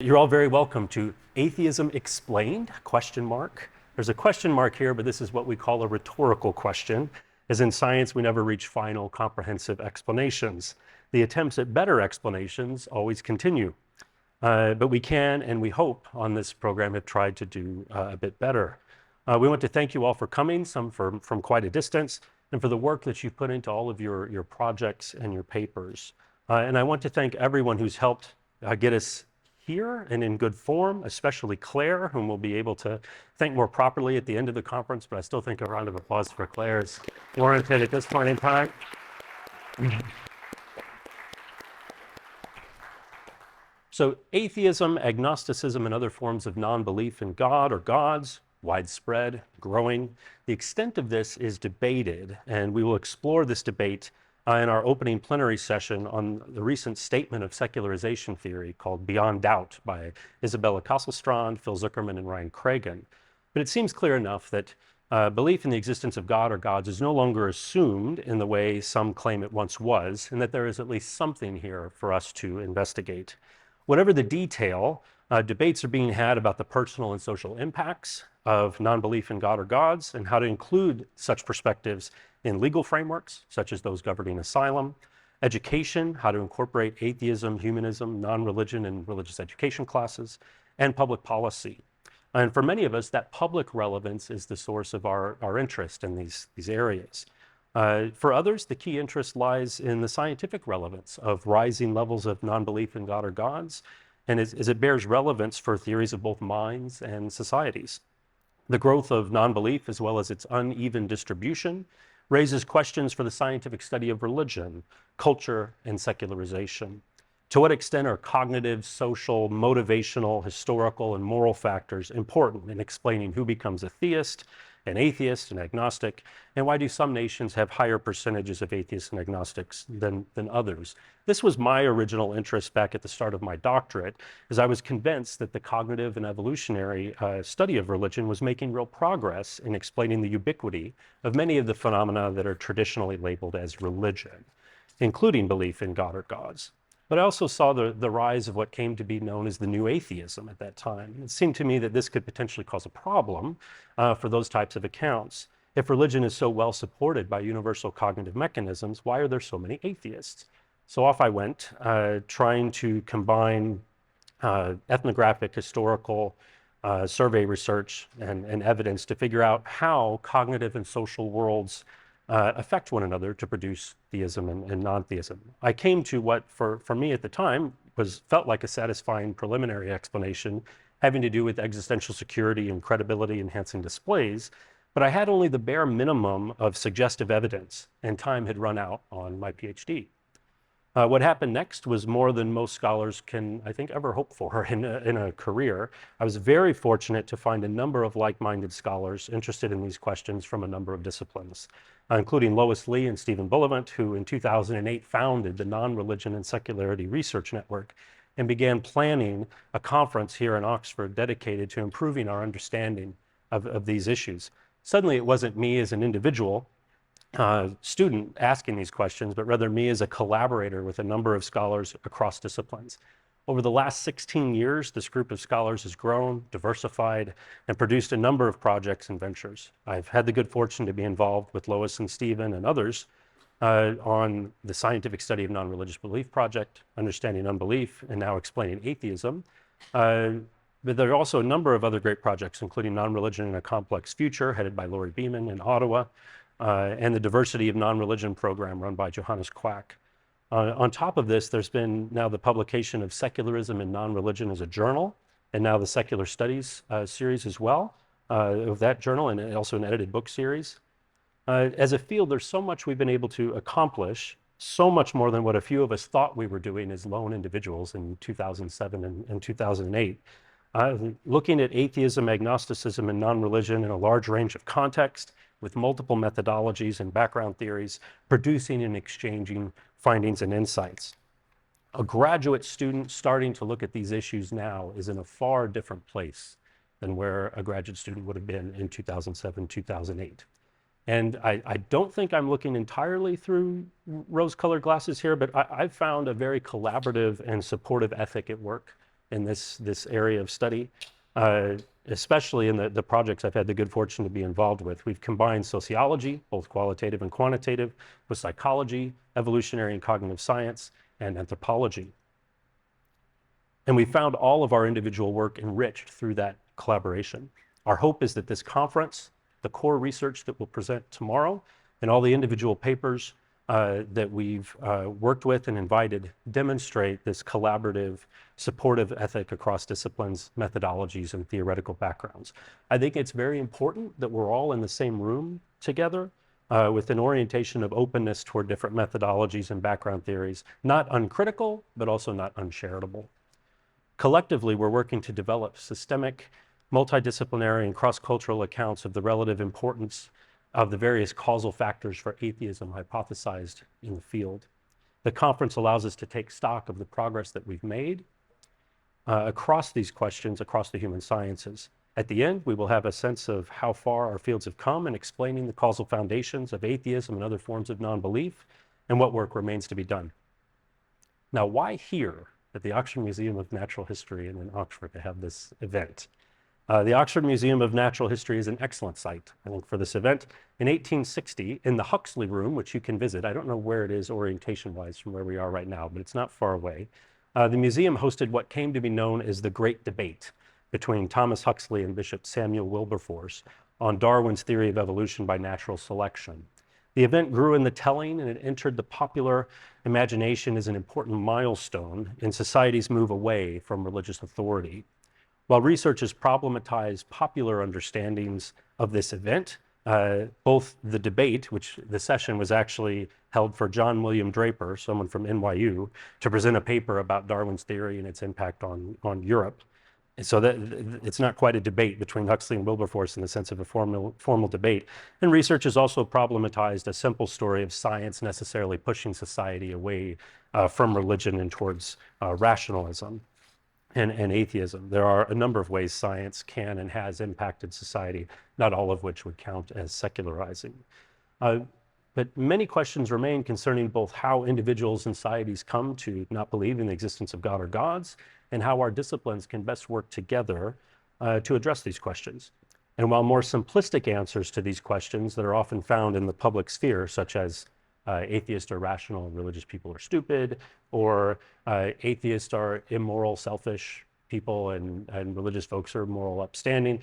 You're all very welcome to Atheism Explained, ? There's a question mark here, but this is what we call a rhetorical question. As in science, we never reach final comprehensive explanations. The attempts at better explanations always continue. But we can, and we hope on this program, have tried to do a bit better. We want to thank you all for coming, some from quite a distance, and for the work that you've put into all of your projects and your papers. And I want to thank everyone who's helped get us here and in good form, especially Claire, whom we'll be able to thank more properly at the end of the conference, but I still think a round of applause for Claire is warranted at this point in time. So atheism, agnosticism, and other forms of non-belief in God or gods, widespread, growing. The extent of this is debated, and we will explore this debate in our opening plenary session on the recent statement of secularization theory called Beyond Doubt by Isabella Kasselstrand, Phil Zuckerman, and Ryan Cragun. But it seems clear enough that belief in the existence of God or gods is no longer assumed in the way some claim it once was, and that there is at least something here for us to investigate. Whatever the detail, debates are being had about the personal and social impacts of non-belief in God or gods and how to include such perspectives in legal frameworks, such as those governing asylum, education, how to incorporate atheism, humanism, non-religion and religious education classes, and public policy. And for many of us, that public relevance is the source of our interest in these areas. For others, the key interest lies in the scientific relevance of rising levels of non-belief in God or gods, and as it bears relevance for theories of both minds and societies. The growth of non-belief, as well as its uneven distribution, raises questions for the scientific study of religion, culture, and secularization. To what extent are cognitive, social, motivational, historical, and moral factors important in explaining who becomes a theist, an atheist, an agnostic, and why do some nations have higher percentages of atheists and agnostics than others? This was my original interest back at the start of my doctorate, as I was convinced that the cognitive and evolutionary study of religion was making real progress in explaining the ubiquity of many of the phenomena that are traditionally labeled as religion, including belief in God or gods. But I also saw the rise of what came to be known as the new atheism at that time. It seemed to me that this could potentially cause a problem for those types of accounts. If religion is so well supported by universal cognitive mechanisms, why are there so many atheists? So off I went, trying to combine ethnographic, historical, survey research and evidence to figure out how cognitive and social worlds affect one another to produce theism and non-theism. I came to what, for me at the time, felt like a satisfying preliminary explanation having to do with existential security and credibility enhancing displays, but I had only the bare minimum of suggestive evidence, and time had run out on my PhD. What happened next was more than most scholars can, I think, ever hope for in a career. I was very fortunate to find a number of like-minded scholars interested in these questions from a number of disciplines, including Lois Lee and Stephen Bullivant, who in 2008 founded the Non-Religion and Secularity Research Network and began planning a conference here in Oxford dedicated to improving our understanding of these issues. Suddenly, it wasn't me as an individual student asking these questions, but rather me as a collaborator with a number of scholars across disciplines. Over the last 16 years, this group of scholars has grown, diversified, and produced a number of projects and ventures. I've had the good fortune to be involved with Lois and Stephen and others on the Scientific Study of Non-Religious Belief Project, Understanding Unbelief, and now Explaining Atheism. But there are also a number of other great projects, including Non-Religion in a Complex Future, headed by Laurie Beeman in Ottawa, and the Diversity of Non-Religion program run by Johannes Quack. On top of this, there's been now the publication of Secularism and Non-Religion as a journal, and now the Secular Studies series as well, of that journal, and also an edited book series. As a field, there's so much we've been able to accomplish, so much more than what a few of us thought we were doing as lone individuals in 2007 and 2008. Looking at atheism, agnosticism, and non-religion in a large range of contexts, with multiple methodologies and background theories, producing and exchanging findings and insights. A graduate student starting to look at these issues now is in a far different place than where a graduate student would have been in 2007, 2008. And I don't think I'm looking entirely through rose-colored glasses here, but I've found a very collaborative and supportive ethic at work in this area of study, especially in the projects I've had the good fortune to be involved with. We've combined sociology, both qualitative and quantitative, with psychology, evolutionary and cognitive science, and anthropology. And we found all of our individual work enriched through that collaboration. Our hope is that this conference, the core research that we'll present tomorrow, and all the individual papers that we've worked with and invited demonstrate this collaborative, supportive ethic across disciplines, methodologies, and theoretical backgrounds. I think it's very important that we're all in the same room together with an orientation of openness toward different methodologies and background theories, not uncritical, but also not uncharitable. Collectively, we're working to develop systemic, multidisciplinary, and cross-cultural accounts of the relative importance of the various causal factors for atheism hypothesized in the field. The conference allows us to take stock of the progress that we've made across these questions, across the human sciences. At the end, we will have a sense of how far our fields have come in explaining the causal foundations of atheism and other forms of non-belief, and what work remains to be done. Now, why here at the Oxford Museum of Natural History and in Oxford to have this event? The Oxford Museum of Natural History is an excellent site, I think, for this event. In 1860, in the Huxley Room, which you can visit, I don't know where it is orientation-wise from where we are right now, but it's not far away, the museum hosted what came to be known as the Great Debate between Thomas Huxley and Bishop Samuel Wilberforce on Darwin's theory of evolution by natural selection. The event grew in the telling, and it entered the popular imagination as an important milestone in society's move away from religious authority. While researchers problematized popular understandings of this event, both the debate, which the session was actually held for John William Draper, someone from NYU, to present a paper about Darwin's theory and its impact on Europe. And so that it's not quite a debate between Huxley and Wilberforce in the sense of a formal debate. And researchers also problematized a simple story of science necessarily pushing society away from religion and towards rationalism and atheism. There are a number of ways science can and has impacted society, not all of which would count as secularizing. But many questions remain concerning both how individuals and societies come to not believe in the existence of God or gods, and how our disciplines can best work together to address these questions. And while more simplistic answers to these questions that are often found in the public sphere, such as atheists are rational and religious people are stupid, or atheists are immoral, selfish people, and religious folks are moral, upstanding.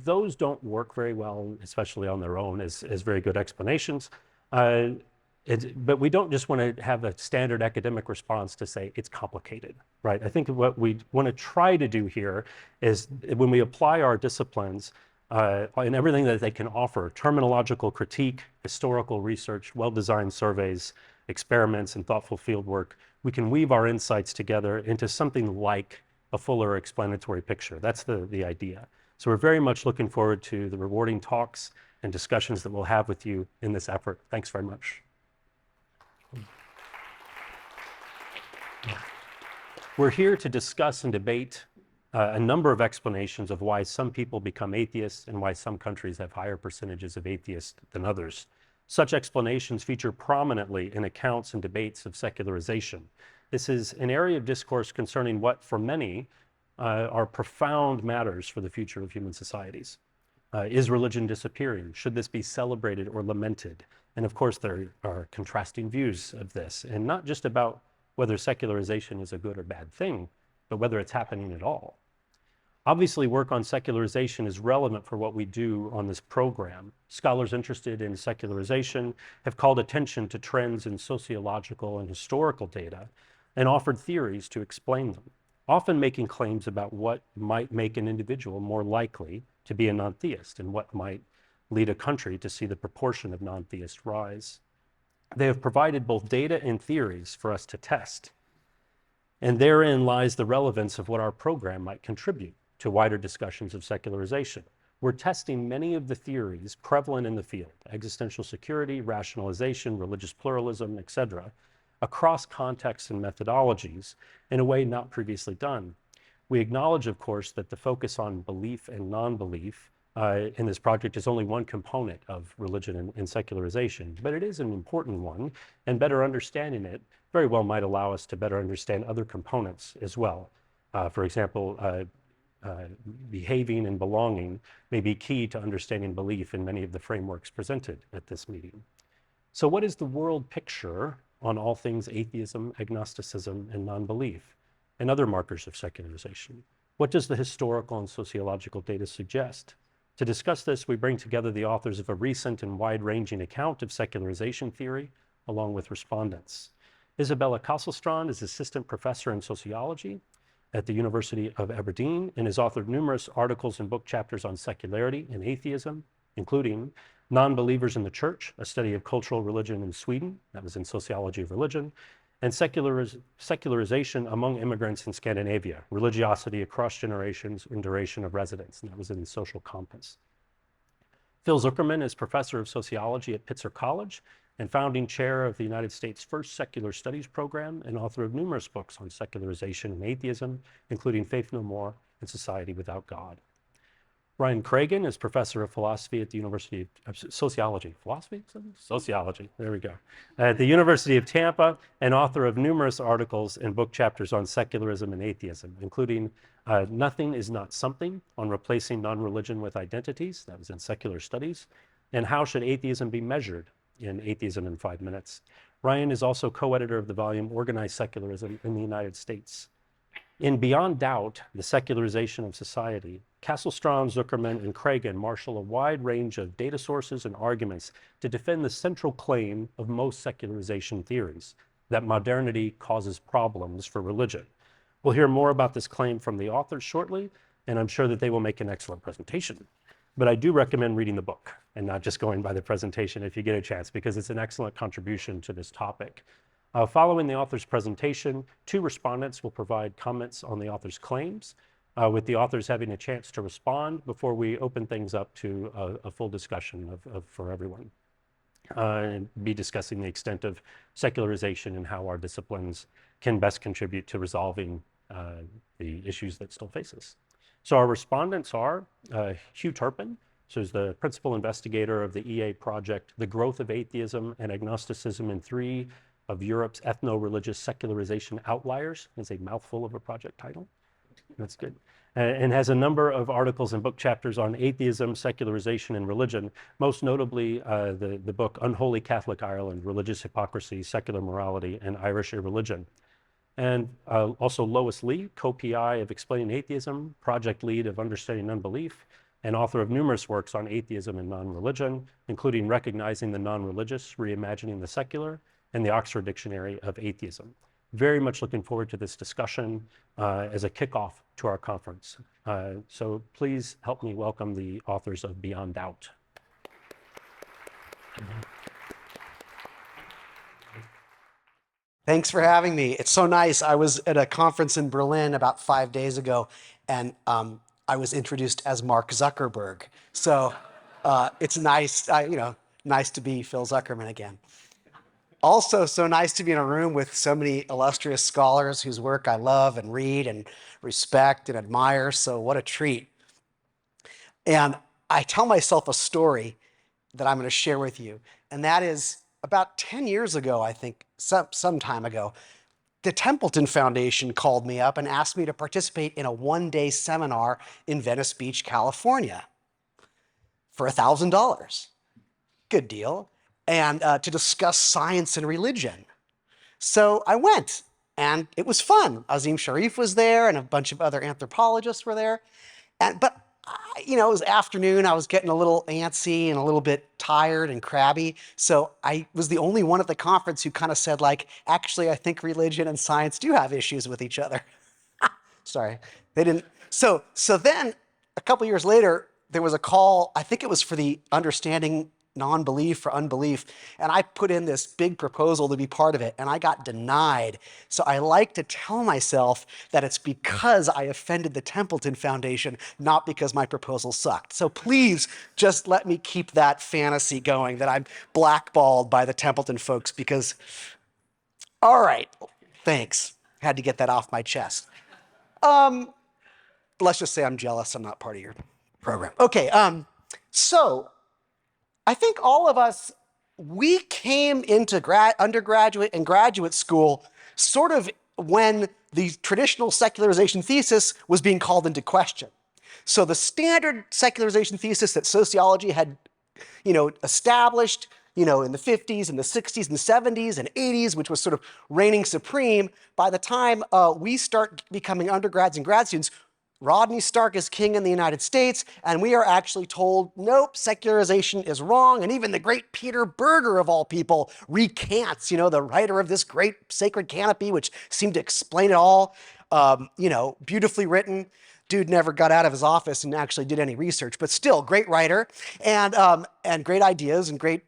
Those don't work very well, especially on their own, as very good explanations. But we don't just want to have a standard academic response to say it's complicated, right? I think what we want to try to do here is when we apply our disciplines and everything that they can offer, terminological critique, historical research, well-designed surveys, experiments, and thoughtful fieldwork, we can weave our insights together into something like a fuller explanatory picture. That's the idea. So we're very much looking forward to the rewarding talks and discussions that we'll have with you in this effort. Thanks very much. We're here to discuss and debate a number of explanations of why some people become atheists and why some countries have higher percentages of atheists than others. Such explanations feature prominently in accounts and debates of secularization. This is an area of discourse concerning what, for many, are profound matters for the future of human societies. Is religion disappearing? Should this be celebrated or lamented? And of course, there are contrasting views of this, and not just about whether secularization is a good or bad thing, but whether it's happening at all. Obviously, work on secularization is relevant for what we do on this program. Scholars interested in secularization have called attention to trends in sociological and historical data and offered theories to explain them, often making claims about what might make an individual more likely to be a non-theist and what might lead a country to see the proportion of non-theists rise. They have provided both data and theories for us to test. And therein lies the relevance of what our program might contribute to wider discussions of secularization. We're testing many of the theories prevalent in the field, existential security, rationalization, religious pluralism, etc., across contexts and methodologies in a way not previously done. We acknowledge, of course, that the focus on belief and non-belief in this project is only one component of religion and secularization, but it is an important one, and better understanding it very well might allow us to better understand other components as well. For example, behaving and belonging may be key to understanding belief in many of the frameworks presented at this meeting. So what is the world picture on all things atheism, agnosticism, and non-belief, and other markers of secularization? What does the historical and sociological data suggest? To discuss this, we bring together the authors of a recent and wide-ranging account of secularization theory, along with respondents. Isabella Kasselstrand is assistant professor in sociology at the University of Aberdeen and has authored numerous articles and book chapters on secularity and atheism, including Non-Believers in the Church, a study of cultural religion in Sweden, that was in Sociology of Religion, and Secularization among Immigrants in Scandinavia, Religiosity Across Generations and Duration of Residence, and that was in the Social Compass. Phil Zuckerman is professor of sociology at Pitzer College and founding chair of the United States' first secular studies program and author of numerous books on secularization and atheism, including Faith No More and Society Without God. Ryan Cragun is professor of philosophy at the University of Sociology. Sociology, there we go. At the University of Tampa and author of numerous articles and book chapters on secularism and atheism, including Nothing is Not Something on replacing non-religion with identities, that was in Secular Studies, and How Should Atheism Be Measured in Atheism in 5 Minutes. Ryan is also co-editor of the volume Organized Secularism in the United States. In Beyond Doubt, the Secularization of Society, Kasselstrand, Zuckerman, and Cragun marshal a wide range of data sources and arguments to defend the central claim of most secularization theories, that modernity causes problems for religion. We'll hear more about this claim from the authors shortly, and I'm sure that they will make an excellent presentation. But I do recommend reading the book and not just going by the presentation if you get a chance, because it's an excellent contribution to this topic. Following the author's presentation, 2 respondents will provide comments on the author's claims, with the authors having a chance to respond before we open things up to a full discussion for everyone. And be discussing the extent of secularization and how our disciplines can best contribute to resolving the issues that still face us. So our respondents are Hugh Turpin, so he's the principal investigator of the EA project, The Growth of Atheism and Agnosticism in 3 of Europe's ethno-religious secularization outliers. It's a mouthful of a project title. That's good. And has a number of articles and book chapters on atheism, secularization, and religion, most notably the book Unholy Catholic Ireland, Religious Hypocrisy, Secular Morality, and Irish Irreligion. And also Lois Lee, co-PI of Explaining Atheism, project lead of Understanding Unbelief, and author of numerous works on atheism and non-religion, including Recognizing the Non-Religious, Reimagining the Secular, and the Oxford Dictionary of Atheism. Very much looking forward to this discussion as a kickoff to our conference. So please help me welcome the authors of Beyond Doubt. Thanks for having me. It's so nice. I was at a conference in Berlin about 5 days ago, and I was introduced as Mark Zuckerberg. So it's nice, nice to be Phil Zuckerman again. Also, so nice to be in a room with so many illustrious scholars whose work I love and read and respect and admire. So what a treat. And I tell myself a story that I'm going to share with you. And that is about 10 years ago, I think, some time ago, the Templeton Foundation called me up and asked me to participate in a 1-day seminar in Venice Beach, California for $1,000. Good deal. And to discuss science and religion. So I went, and it was fun. Azim Sharif was there, and a bunch of other anthropologists were there. But it was afternoon. I was getting a little antsy and a little bit tired and crabby. So I was the only one at the conference who kind of said, actually, I think religion and science do have issues with each other. Sorry, they didn't. So then a couple years later, there was a call. I think it was for the Understanding Non-Belief or Unbelief, and I put in this big proposal to be part of it, and I got denied. So I like to tell myself that it's because I offended the Templeton Foundation, not because my proposal sucked. So please just let me keep that fantasy going that I'm blackballed by the Templeton folks, because, all right, thanks. Had to get that off my chest. Let's just say I'm jealous I'm not part of your program. Okay, so I think all of us, we came into undergraduate and graduate school sort of when the traditional secularization thesis was being called into question. So the standard secularization thesis that sociology had, established, in the 50s and the 60s and 70s and 80s, which was sort of reigning supreme, by the time we start becoming undergrads and grad students, Rodney Stark is king in the United States, and we are actually told, nope, secularization is wrong. And even the great Peter Berger, of all people, recants, the writer of this great Sacred Canopy, which seemed to explain it all, beautifully written. Dude never got out of his office and actually did any research, but still, great writer and great ideas and great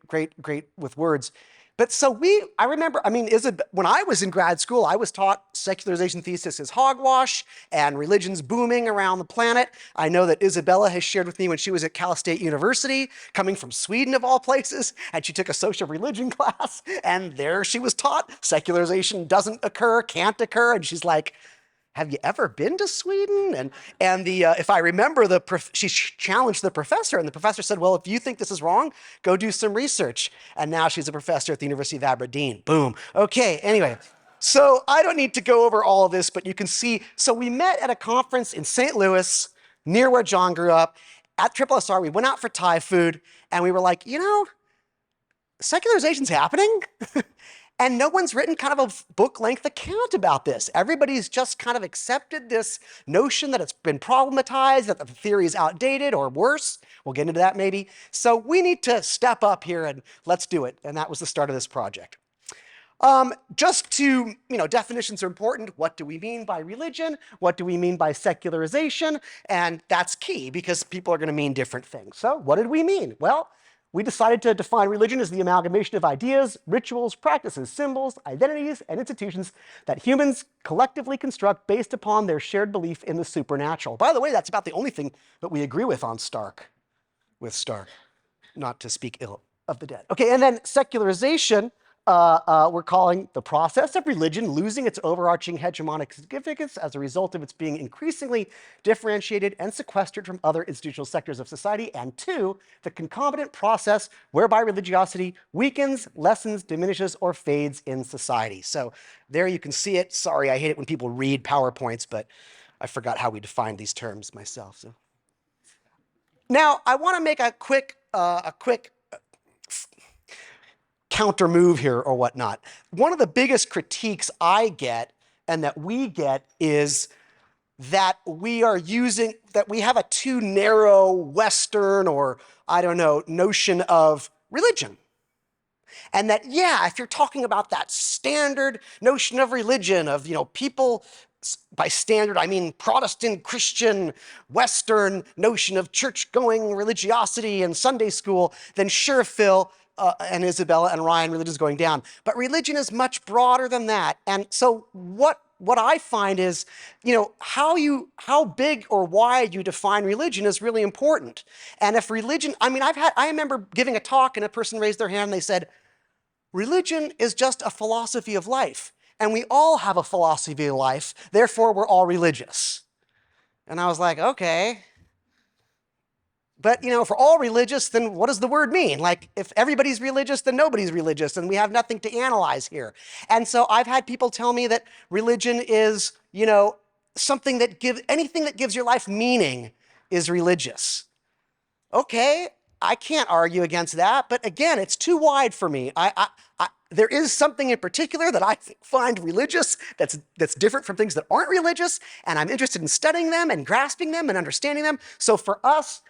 with words. But so I remember, when I was in grad school, I was taught secularization thesis is hogwash and religion's booming around the planet. I know that Isabella has shared with me when she was at Cal State University, coming from Sweden of all places, and she took a social religion class, and there she was taught secularization doesn't occur, can't occur, and she's like, have you ever been to Sweden? And if I remember, she challenged the professor, and the professor said, well, if you think this is wrong, go do some research. And now she's a professor at the University of Aberdeen. Boom. Okay, anyway. So I don't need to go over all of this, but you can see. So we met at a conference in St. Louis, near where John grew up, at SSR. We went out for Thai food, and we were like, secularization's happening. And no one's written kind of a book-length account about this. Everybody's just kind of accepted this notion that it's been problematized, that the theory is outdated or worse. We'll get into that maybe. So we need to step up here and let's do it. And that was the start of this project. Just to, definitions are important. What do we mean by religion? What do we mean by secularization? And that's key because people are going to mean different things. So what did we mean? Well, we decided to define religion as the amalgamation of ideas, rituals, practices, symbols, identities, and institutions that humans collectively construct based upon their shared belief in the supernatural. By the way, that's about the only thing that we agree with Stark, not to speak ill of the dead. Okay, and then secularization, we're calling the process of religion losing its overarching hegemonic significance as a result of its being increasingly differentiated and sequestered from other institutional sectors of society, and two, the concomitant process whereby religiosity weakens, lessens, diminishes, or fades in society. So there you can see it. Sorry, I hate it when people read PowerPoints, but I forgot how we defined these terms myself. So now I want to make a quick counter move here or whatnot. One of the biggest critiques I get and that we get is that we have a too narrow Western or, notion of religion. And that, if you're talking about that standard notion of religion, of, people, by standard, I mean Protestant, Christian, Western notion of church-going religiosity and Sunday school, then sure, Phil, and Isabella and Ryan, religion is going down. But religion is much broader than that. And so what I find is, how big or wide you define religion is really important. And if religion, I remember giving a talk and a person raised their hand and they said, religion is just a philosophy of life. And we all have a philosophy of life, therefore we're all religious. And I was like, okay. But, if we're all religious, then what does the word mean? Like, if everybody's religious, then nobody's religious, and we have nothing to analyze here. And so I've had people tell me that religion is, something that anything that gives your life meaning is religious. Okay, I can't argue against that, but again, it's too wide for me. There is something in particular that I find religious that's different from things that aren't religious, and I'm interested in studying them and grasping them and understanding them. So for us,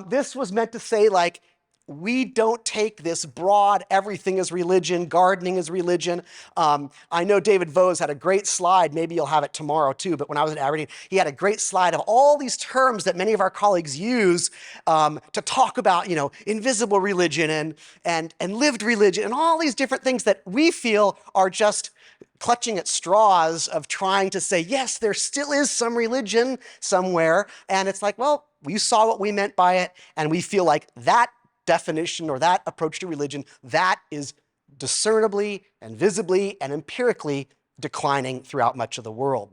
this was meant to say, like, we don't take this broad, everything is religion, gardening is religion. I know David Vose had a great slide, maybe you'll have it tomorrow too, but when I was at Aberdeen, he had a great slide of all these terms that many of our colleagues use to talk about, invisible religion and lived religion and all these different things that we feel are just clutching at straws of trying to say, yes, there still is some religion somewhere. And it's like, well, we saw what we meant by it, and we feel like that definition or that approach to religion, that is discernibly and visibly and empirically declining throughout much of the world.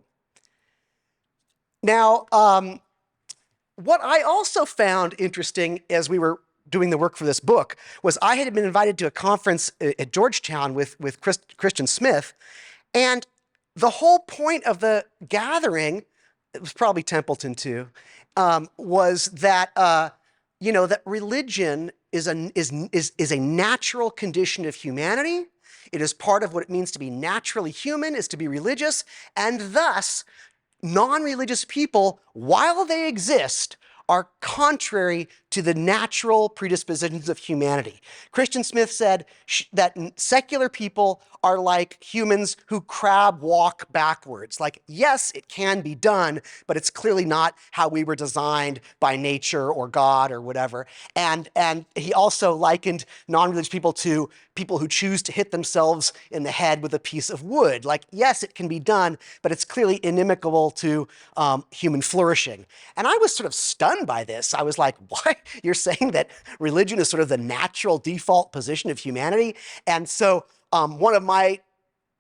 Now, what I also found interesting as we were doing the work for this book was I had been invited to a conference at Georgetown with Christian Smith, and the whole point of the gathering, it was probably Templeton too, was that that religion is a natural condition of humanity. It is part of what it means to be naturally human, is to be religious, and thus non-religious people, while they exist, are contrary to the natural predispositions of humanity. Christian Smith said that secular people are like humans who crab walk backwards. Like, yes, it can be done, but it's clearly not how we were designed by nature or God or whatever. And he also likened non-religious people to people who choose to hit themselves in the head with a piece of wood. Like, yes, it can be done, but it's clearly inimical to human flourishing. And I was sort of stunned by this. I was like, what? You're saying that religion is sort of the natural default position of humanity? And so one of my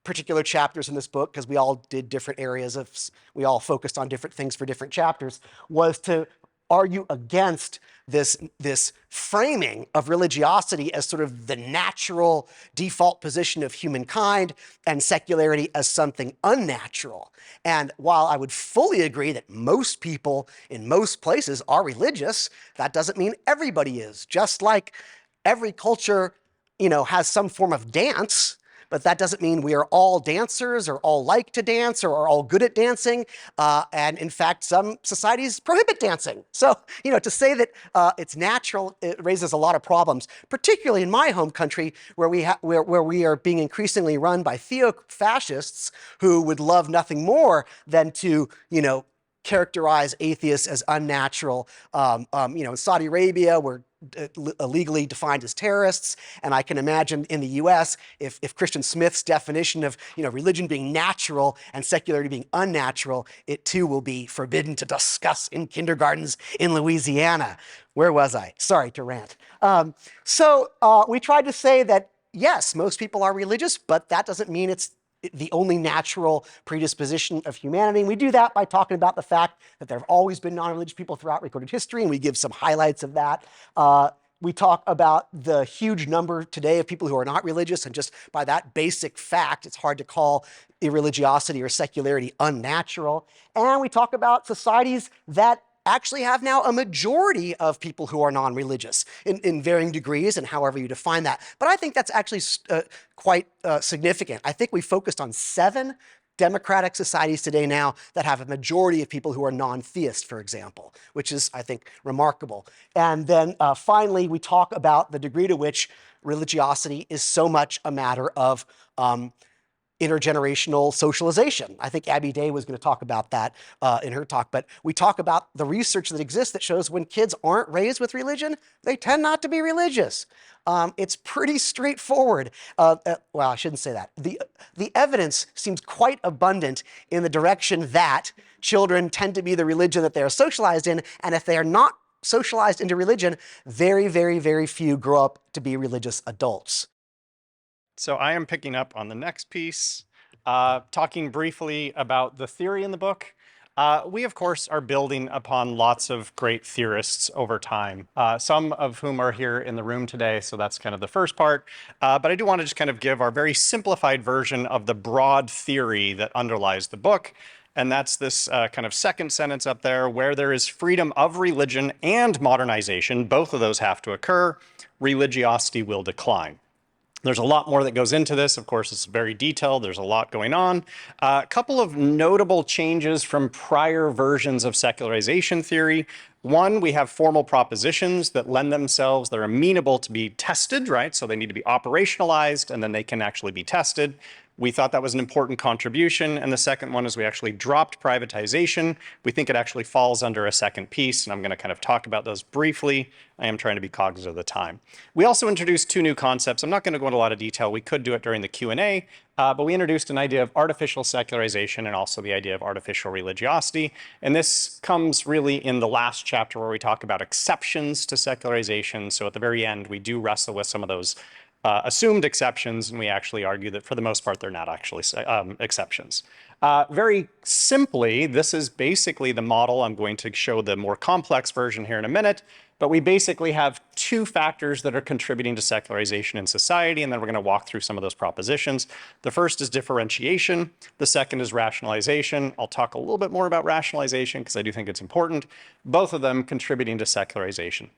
particular chapters in this book, because we all did different areas we all focused on different things for different chapters, was to argue against this framing of religiosity as sort of the natural default position of humankind and secularity as something unnatural. And while I would fully agree that most people in most places are religious, that doesn't mean everybody is. Just like every culture, has some form of dance, but that doesn't mean we are all dancers or all like to dance or are all good at dancing. And in fact, some societies prohibit dancing. So, to say that it's natural, it raises a lot of problems, particularly in my home country where we are being increasingly run by theo-fascists who would love nothing more than to, characterize atheists as unnatural. In Saudi Arabia, we're illegally defined as terrorists, and I can imagine in the U.S. if Christian Smith's definition of religion being natural and secularity being unnatural, it too will be forbidden to discuss in kindergartens in Louisiana. Where was I? Sorry to rant. So we tried to say that yes, most people are religious, but that doesn't mean it's the only natural predisposition of humanity. And we do that by talking about the fact that there have always been non-religious people throughout recorded history, and we give some highlights of that. We talk about the huge number today of people who are not religious, and just by that basic fact, it's hard to call irreligiosity or secularity unnatural. And we talk about societies that actually have now a majority of people who are non-religious in varying degrees and however you define that. But I think that's actually quite significant. I think we focused on 7 democratic societies today now that have a majority of people who are non-theist, for example, which is, I think, remarkable. And then finally, we talk about the degree to which religiosity is so much a matter of intergenerational socialization. I think Abby Day was going to talk about that in her talk, but we talk about the research that exists that shows when kids aren't raised with religion, they tend not to be religious. It's pretty straightforward. Well, I shouldn't say that. The evidence seems quite abundant in the direction that children tend to be the religion that they are socialized in, and if they are not socialized into religion, very, very, very few grow up to be religious adults. So I am picking up on the next piece, talking briefly about the theory in the book. We, of course, are building upon lots of great theorists over time, some of whom are here in the room today, so that's kind of the first part. But I do want to just kind of give our very simplified version of the broad theory that underlies the book. And that's this kind of second sentence up there, where there is freedom of religion and modernization, both of those have to occur, religiosity will decline. There's a lot more that goes into this. Of course, it's very detailed. There's a lot going on. A couple of notable changes from prior versions of secularization theory. One, we have formal propositions that lend themselves, they're amenable to be tested, right? So they need to be operationalized, and then they can actually be tested. We thought that was an important contribution. And the second one is we actually dropped privatization. We think it actually falls under a second piece, and I'm going to kind of talk about those briefly. I am trying to be cognizant of the time. We also introduced 2 new concepts. I'm not going to go into a lot of detail. We could do it during the Q&A, but we introduced an idea of artificial secularization and also the idea of artificial religiosity. And this comes really in the last chapter where we talk about exceptions to secularization. So at the very end, we do wrestle with some of those assumed exceptions, and we actually argue that for the most part, they're not actually exceptions. Very simply, this is basically the model. I'm going to show the more complex version here in a minute, but we basically have two factors that are contributing to secularization in society, and then we're going to walk through some of those propositions. The first is differentiation. The second is rationalization. I'll talk a little bit more about rationalization because I do think it's important. Both of them contributing to secularization.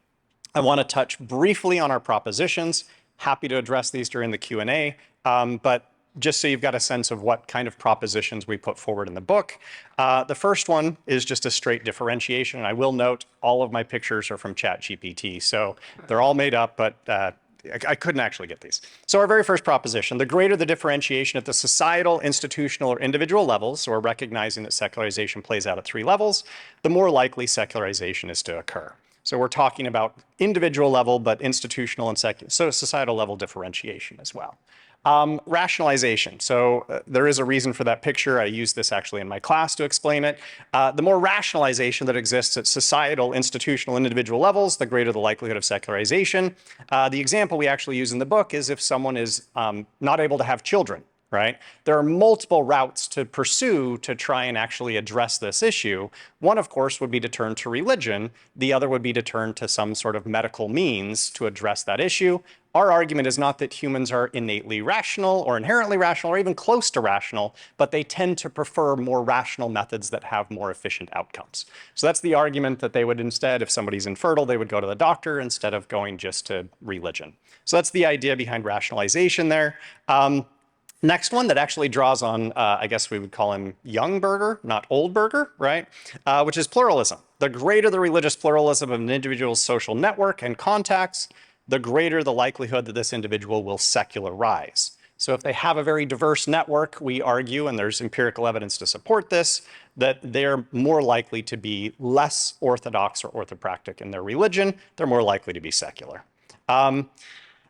I want to touch briefly on our propositions. Happy to address these during the Q&A, but just so you've got a sense of what kind of propositions we put forward in the book. The first one is just a straight differentiation. And I will note all of my pictures are from ChatGPT, so they're all made up, but I couldn't actually get these. So our very first proposition, the greater the differentiation at the societal, institutional, or individual levels, so we're recognizing that secularization plays out at 3 levels, the more likely secularization is to occur. So we're talking about individual level, but institutional and societal level differentiation as well. Rationalization. So there is a reason for that picture. I used this actually in my class to explain it. The more rationalization that exists at societal, institutional, and individual levels, the greater the likelihood of secularization. The example we actually use in the book is if someone is not able to have children, right? There are multiple routes to pursue to try and actually address this issue. One, of course, would be to turn to religion. The other would be to turn to some sort of medical means to address that issue. Our argument is not that humans are innately rational or inherently rational or even close to rational, but they tend to prefer more rational methods that have more efficient outcomes. So that's the argument that they would instead, if somebody's infertile, they would go to the doctor instead of going just to religion. So that's the idea behind rationalization there. Next one that actually draws on, I guess we would call him young Berger, not old Berger, right? Which is pluralism. The greater the religious pluralism of an individual's social network and contacts, the greater the likelihood that this individual will secularize. So if they have a very diverse network, we argue, and there's empirical evidence to support this, that they're more likely to be less orthodox or orthopractic in their religion. They're more likely to be secular.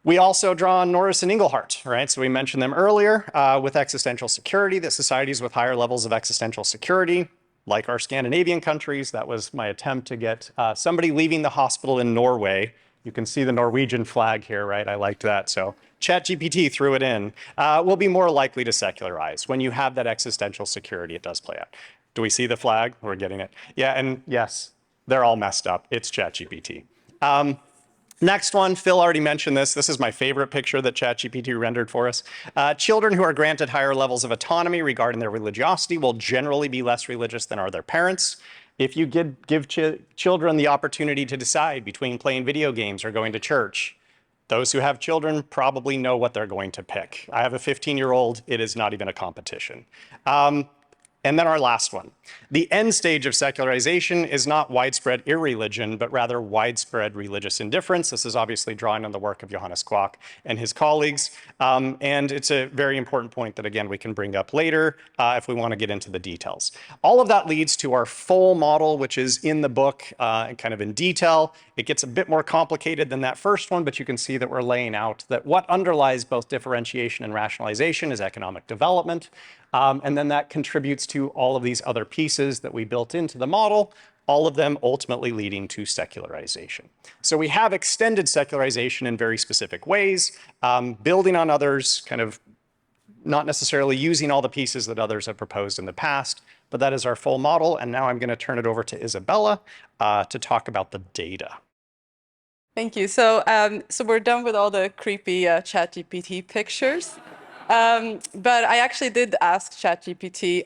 We also draw on Norris and Engelhardt, right? So we mentioned them earlier with existential security, that societies with higher levels of existential security, like our Scandinavian countries, that was my attempt to get somebody leaving the hospital in Norway. You can see the Norwegian flag here, right? I liked that. So ChatGPT threw it in. Will be more likely to secularize. When you have that existential security, it does play out. Do we see the flag? We're getting it. Yeah, and yes, they're all messed up. It's ChatGPT. Next one, Phil already mentioned this. This is my favorite picture that ChatGPT rendered for us. Children who are granted higher levels of autonomy regarding their religiosity will generally be less religious than are their parents. If you give children the opportunity to decide between playing video games or going to church, those who have children probably know what they're going to pick. I have a 15-year-old. It is not even a competition. And then our last one. The end stage of secularization is not widespread irreligion, but rather widespread religious indifference. This is obviously drawing on the work of Johannes Kwok and his colleagues. And it's a very important point that, again, we can bring up later if we want to get into the details. All of that leads to our full model, which is in the book and kind of in detail. It gets a bit more complicated than that first one, but you can see that we're laying out that what underlies both differentiation and rationalization is economic development. And then that contributes to all of these other pieces that we built into the model, all of them ultimately leading to secularization. So we have extended secularization in very specific ways, building on others, kind of not necessarily using all the pieces that others have proposed in the past, but that is our full model. And now I'm going to turn it over to Isabella to talk about the data. Thank you. So we're done with all the creepy ChatGPT pictures. But I actually did ask ChatGPT,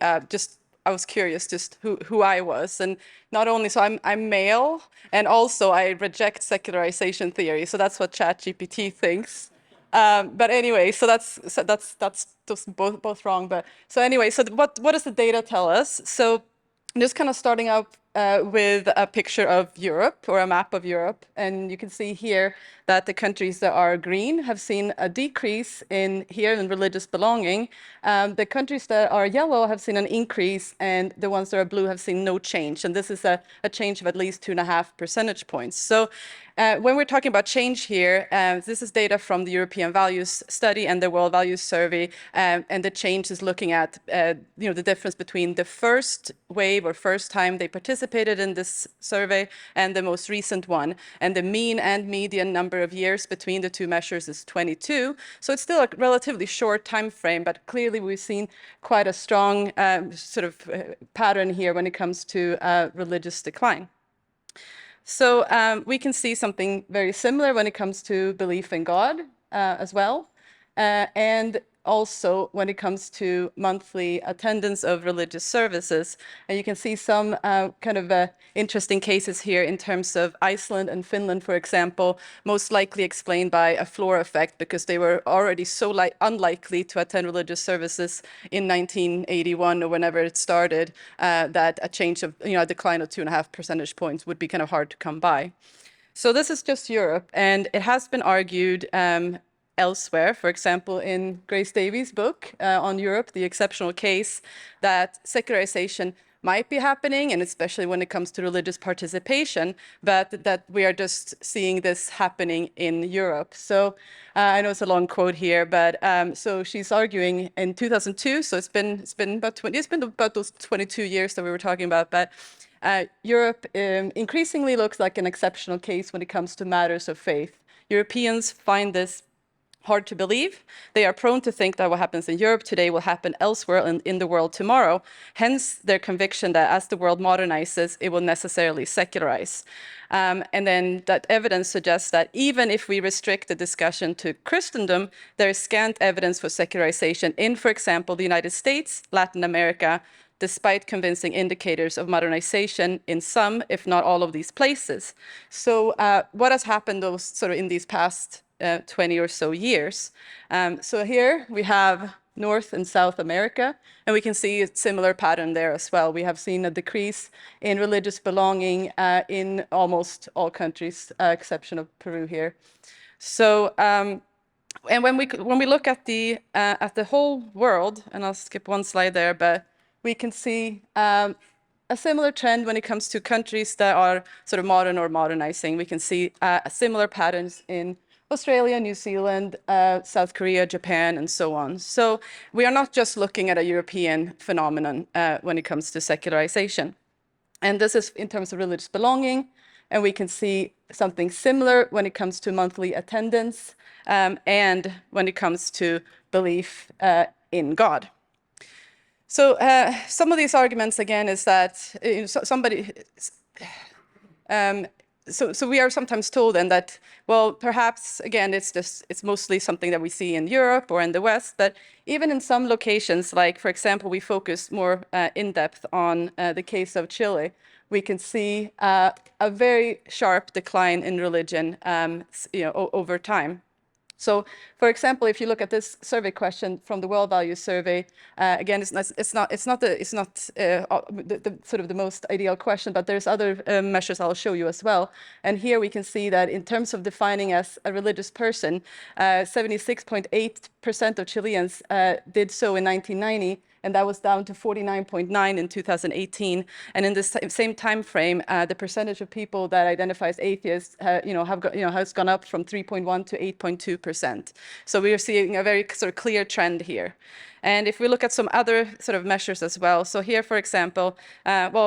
I was curious just who I was. And not only, so I'm male, and also I reject secularization theory. So that's what ChatGPT thinks. But anyway, so that's just both wrong. But so anyway, so what does the data tell us? So I'm just kind of starting out with a picture of Europe, or a map of Europe. And you can see here that the countries that are green have seen a decrease in religious belonging. The countries that are yellow have seen an increase, and the ones that are blue have seen no change. And this is a change of at least 2.5 percentage points. So when we're talking about change here, this is data from the European Values Study and the World Values Survey, and the change is looking at the difference between the first wave or first time they participated in this survey and the most recent one. And the mean and median number of years between the two measures is 22. So it's still a relatively short time frame, but clearly we've seen quite a strong pattern here when it comes to religious decline. So we can see something very similar when it comes to belief in God as well. And also when it comes to monthly attendance of religious services. And you can see some kind of interesting cases here in terms of Iceland and Finland, for example, most likely explained by a floor effect because they were already so unlikely to attend religious services in 1981 or whenever it started, that a change of, a decline of 2.5 percentage points would be kind of hard to come by. So this is just Europe, and it has been argued elsewhere, for example, in Grace Davies' book on Europe, The Exceptional Case, that secularization might be happening, and especially when it comes to religious participation, but that we are just seeing this happening in Europe. So I know it's a long quote here, but so she's arguing in 2002. So it's been about those 22 years that we were talking about, but. Europe increasingly looks like an exceptional case when it comes to matters of faith. Europeans find this hard to believe. They are prone to think that what happens in Europe today will happen elsewhere in the world tomorrow. Hence, their conviction that as the world modernizes, it will necessarily secularize. And then that evidence suggests that even if we restrict the discussion to Christendom, there is scant evidence for secularization in, for example, the United States, Latin America, despite convincing indicators of modernization in some, if not all, of these places. So what has happened in these past 20 or so years? So here we have North and South America, and we can see a similar pattern there as well. We have seen a decrease in religious belonging in almost all countries, exception of Peru here. So, and when we look at the whole world, and I'll skip one slide there, but we can see a similar trend when it comes to countries that are sort of modern or modernizing. We can see similar patterns in Australia, New Zealand, South Korea, Japan, and so on. So we are not just looking at a European phenomenon when it comes to secularization. And this is in terms of religious belonging. And we can see something similar when it comes to monthly attendance and when it comes to belief in God. So some of these arguments, again, is that so we are sometimes told then that, well, perhaps, again, it's mostly something that we see in Europe or in the West, but even in some locations, like, for example, we focus more in depth on the case of Chile, we can see a very sharp decline in religion over time. So, for example, if you look at this survey question from the World Values Survey, again, it's not the sort of the most ideal question, but there's other measures I'll show you as well. And here we can see that in terms of defining as a religious person, 76.8% of Chileans did so in 1990. And that was down to 49.9 in 2018. And in this same time frame, the percentage of people that identify as atheists, has gone up from 3.1 to 8.2%. So we are seeing a very sort of clear trend here. And if we look at some other sort of measures as well, so here, for example,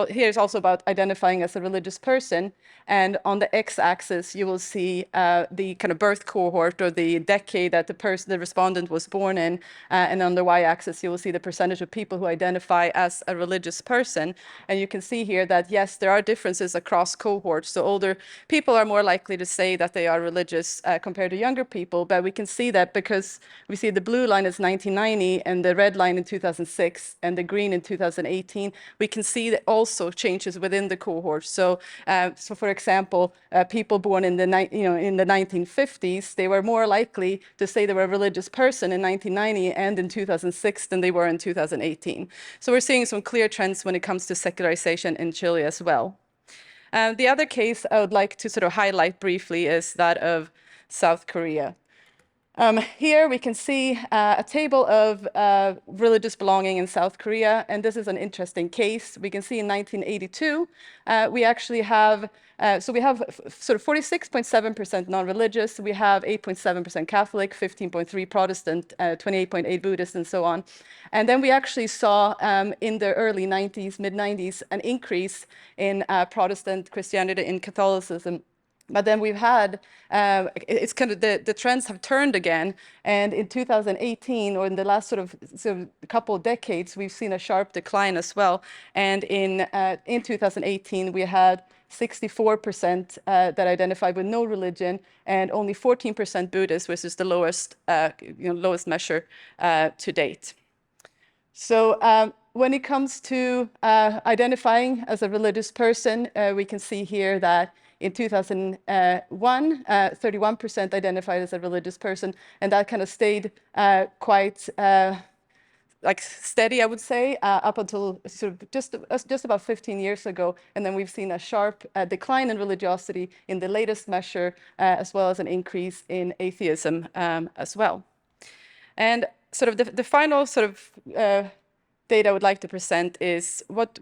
here's also about identifying as a religious person. And on the x-axis, you will see the kind of birth cohort or the decade that the respondent was born in. And on the y-axis, you will see the percentage of people who identify as a religious person. And you can see here that, yes, there are differences across cohorts. So older people are more likely to say that they are religious compared to younger people. But we can see that because we see the blue line is 1990 and the red line in 2006 and the green in 2018, we can see that also changes within the cohort. So, for example, people born in the 1950s, they were more likely to say they were a religious person in 1990 and in 2006 than they were in 2018. So we're seeing some clear trends when it comes to secularization in Chile as well. The other case I would like to sort of highlight briefly is that of South Korea. Here we can see a table of religious belonging in South Korea, and this is an interesting case. We can see in 1982, we actually have, sort of 46.7% non-religious, we have 8.7% Catholic, 15.3% Protestant, 28.8% Buddhist, and so on. And then we actually saw in the early 90s, mid-90s, an increase in Protestant Christianity, in Catholicism. But then we've had, it's kind of the trends have turned again. And in 2018, or in the last sort of couple of decades, we've seen a sharp decline as well. And in 2018, we had 64% that identified with no religion, and only 14% Buddhist, which is the lowest, lowest measure to date. So when it comes to identifying as a religious person, we can see here that in 2001, 31% identified as a religious person, and that kind of stayed quite like steady, I would say, up until sort of just about 15 years ago. And then we've seen a sharp decline in religiosity in the latest measure, as well as an increase in atheism as well. And sort of the final sort of data I would like to present is what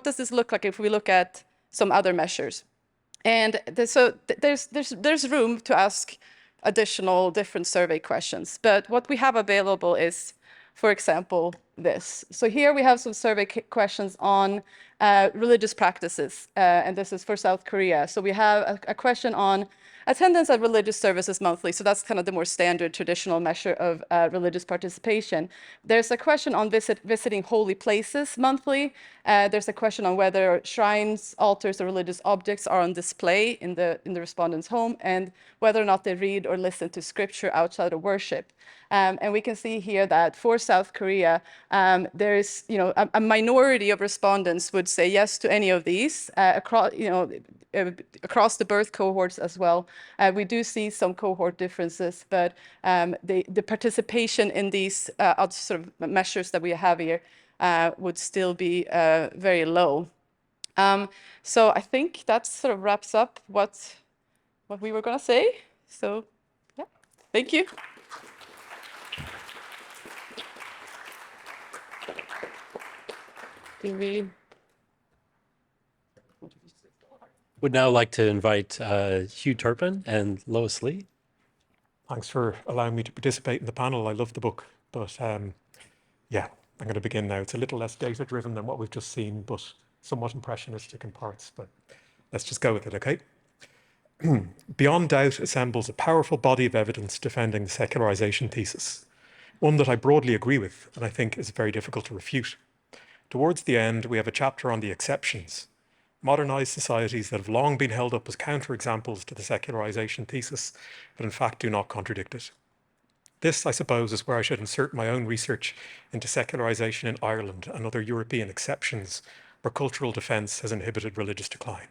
does this look like if we look at some other measures? And there's room to ask additional different survey questions. But what we have available is, for example, this. So here we have some survey questions on religious practices, and this is for South Korea. So we have a question on attendance at religious services monthly. So that's kind of the more standard traditional measure of religious participation. There's a question on visiting holy places monthly. There's a question on whether shrines, altars, or religious objects are on display in the respondent's home, and whether or not they read or listen to scripture outside of worship. And we can see here that for South Korea, there's a minority of respondents would say yes to any of these across the birth cohorts as well. We do see some cohort differences, but the participation in these other sort of measures that we have here would still be very low. So I think that sort of wraps up what we were going to say. So yeah, thank you. Would now like to invite Hugh Turpin and Lois Lee. Thanks for allowing me to participate in the panel. I love the book, but yeah, I'm going to begin now. It's a little less data-driven than what we've just seen, but somewhat impressionistic in parts, but let's just go with it, okay? Beyond Doubt assembles a powerful body of evidence defending the secularization thesis, one that I broadly agree with and I think is very difficult to refute. Towards the end, we have a chapter on the exceptions, modernized societies that have long been held up as counterexamples to the secularization thesis, but in fact do not contradict it. This, I suppose, is where I should insert my own research into secularization in Ireland and other European exceptions where cultural defense has inhibited religious decline.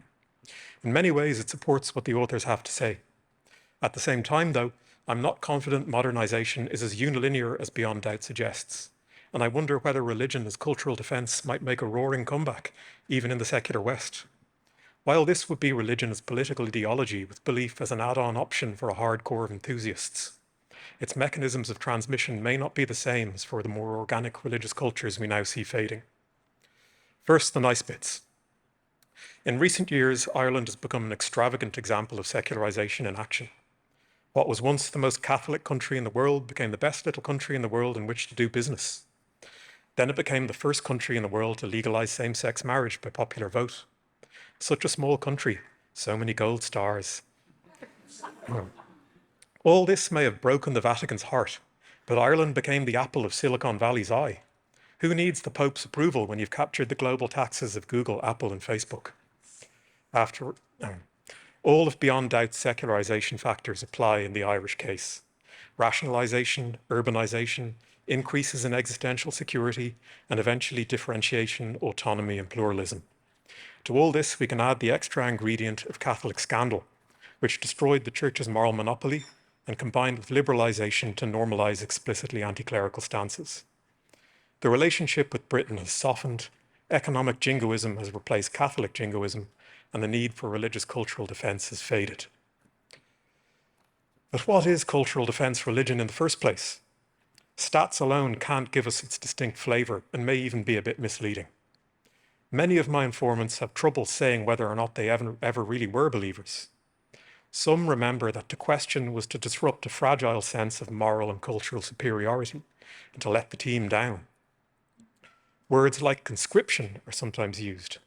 In many ways, it supports what the authors have to say. At the same time, though, I'm not confident modernization is as unilinear as Beyond Doubt suggests. And I wonder whether religion as cultural defense might make a roaring comeback, even in the secular West. While this would be religion as political ideology with belief as an add-on option for a hardcore of enthusiasts, its mechanisms of transmission may not be the same as for the more organic religious cultures we now see fading. First, the nice bits. In recent years, Ireland has become an extravagant example of secularization in action. What was once the most Catholic country in the world became the best little country in the world in which to do business. Then it became the first country in the world to legalize same-sex marriage by popular vote. Such a small country, so many gold stars. All this may have broken the Vatican's heart, but Ireland became the apple of Silicon Valley's eye. Who needs the Pope's approval when you've captured the global taxes of Google, Apple, and Facebook? All of Beyond Doubt's secularization factors apply in the Irish case. Rationalization, urbanization, increases in existential security, and eventually differentiation, autonomy, and pluralism. To all this, we can add the extra ingredient of Catholic scandal, which destroyed the Church's moral monopoly and combined with liberalization to normalize explicitly anti-clerical stances. The relationship with Britain has softened, economic jingoism has replaced Catholic jingoism, and the need for religious cultural defense has faded. But what is cultural defense religion in the first place? Stats alone can't give us its distinct flavor and may even be a bit misleading. Many of my informants have trouble saying whether or not they ever really were believers. Some remember that to question was to disrupt a fragile sense of moral and cultural superiority and to let the team down. Words like conscription are sometimes used.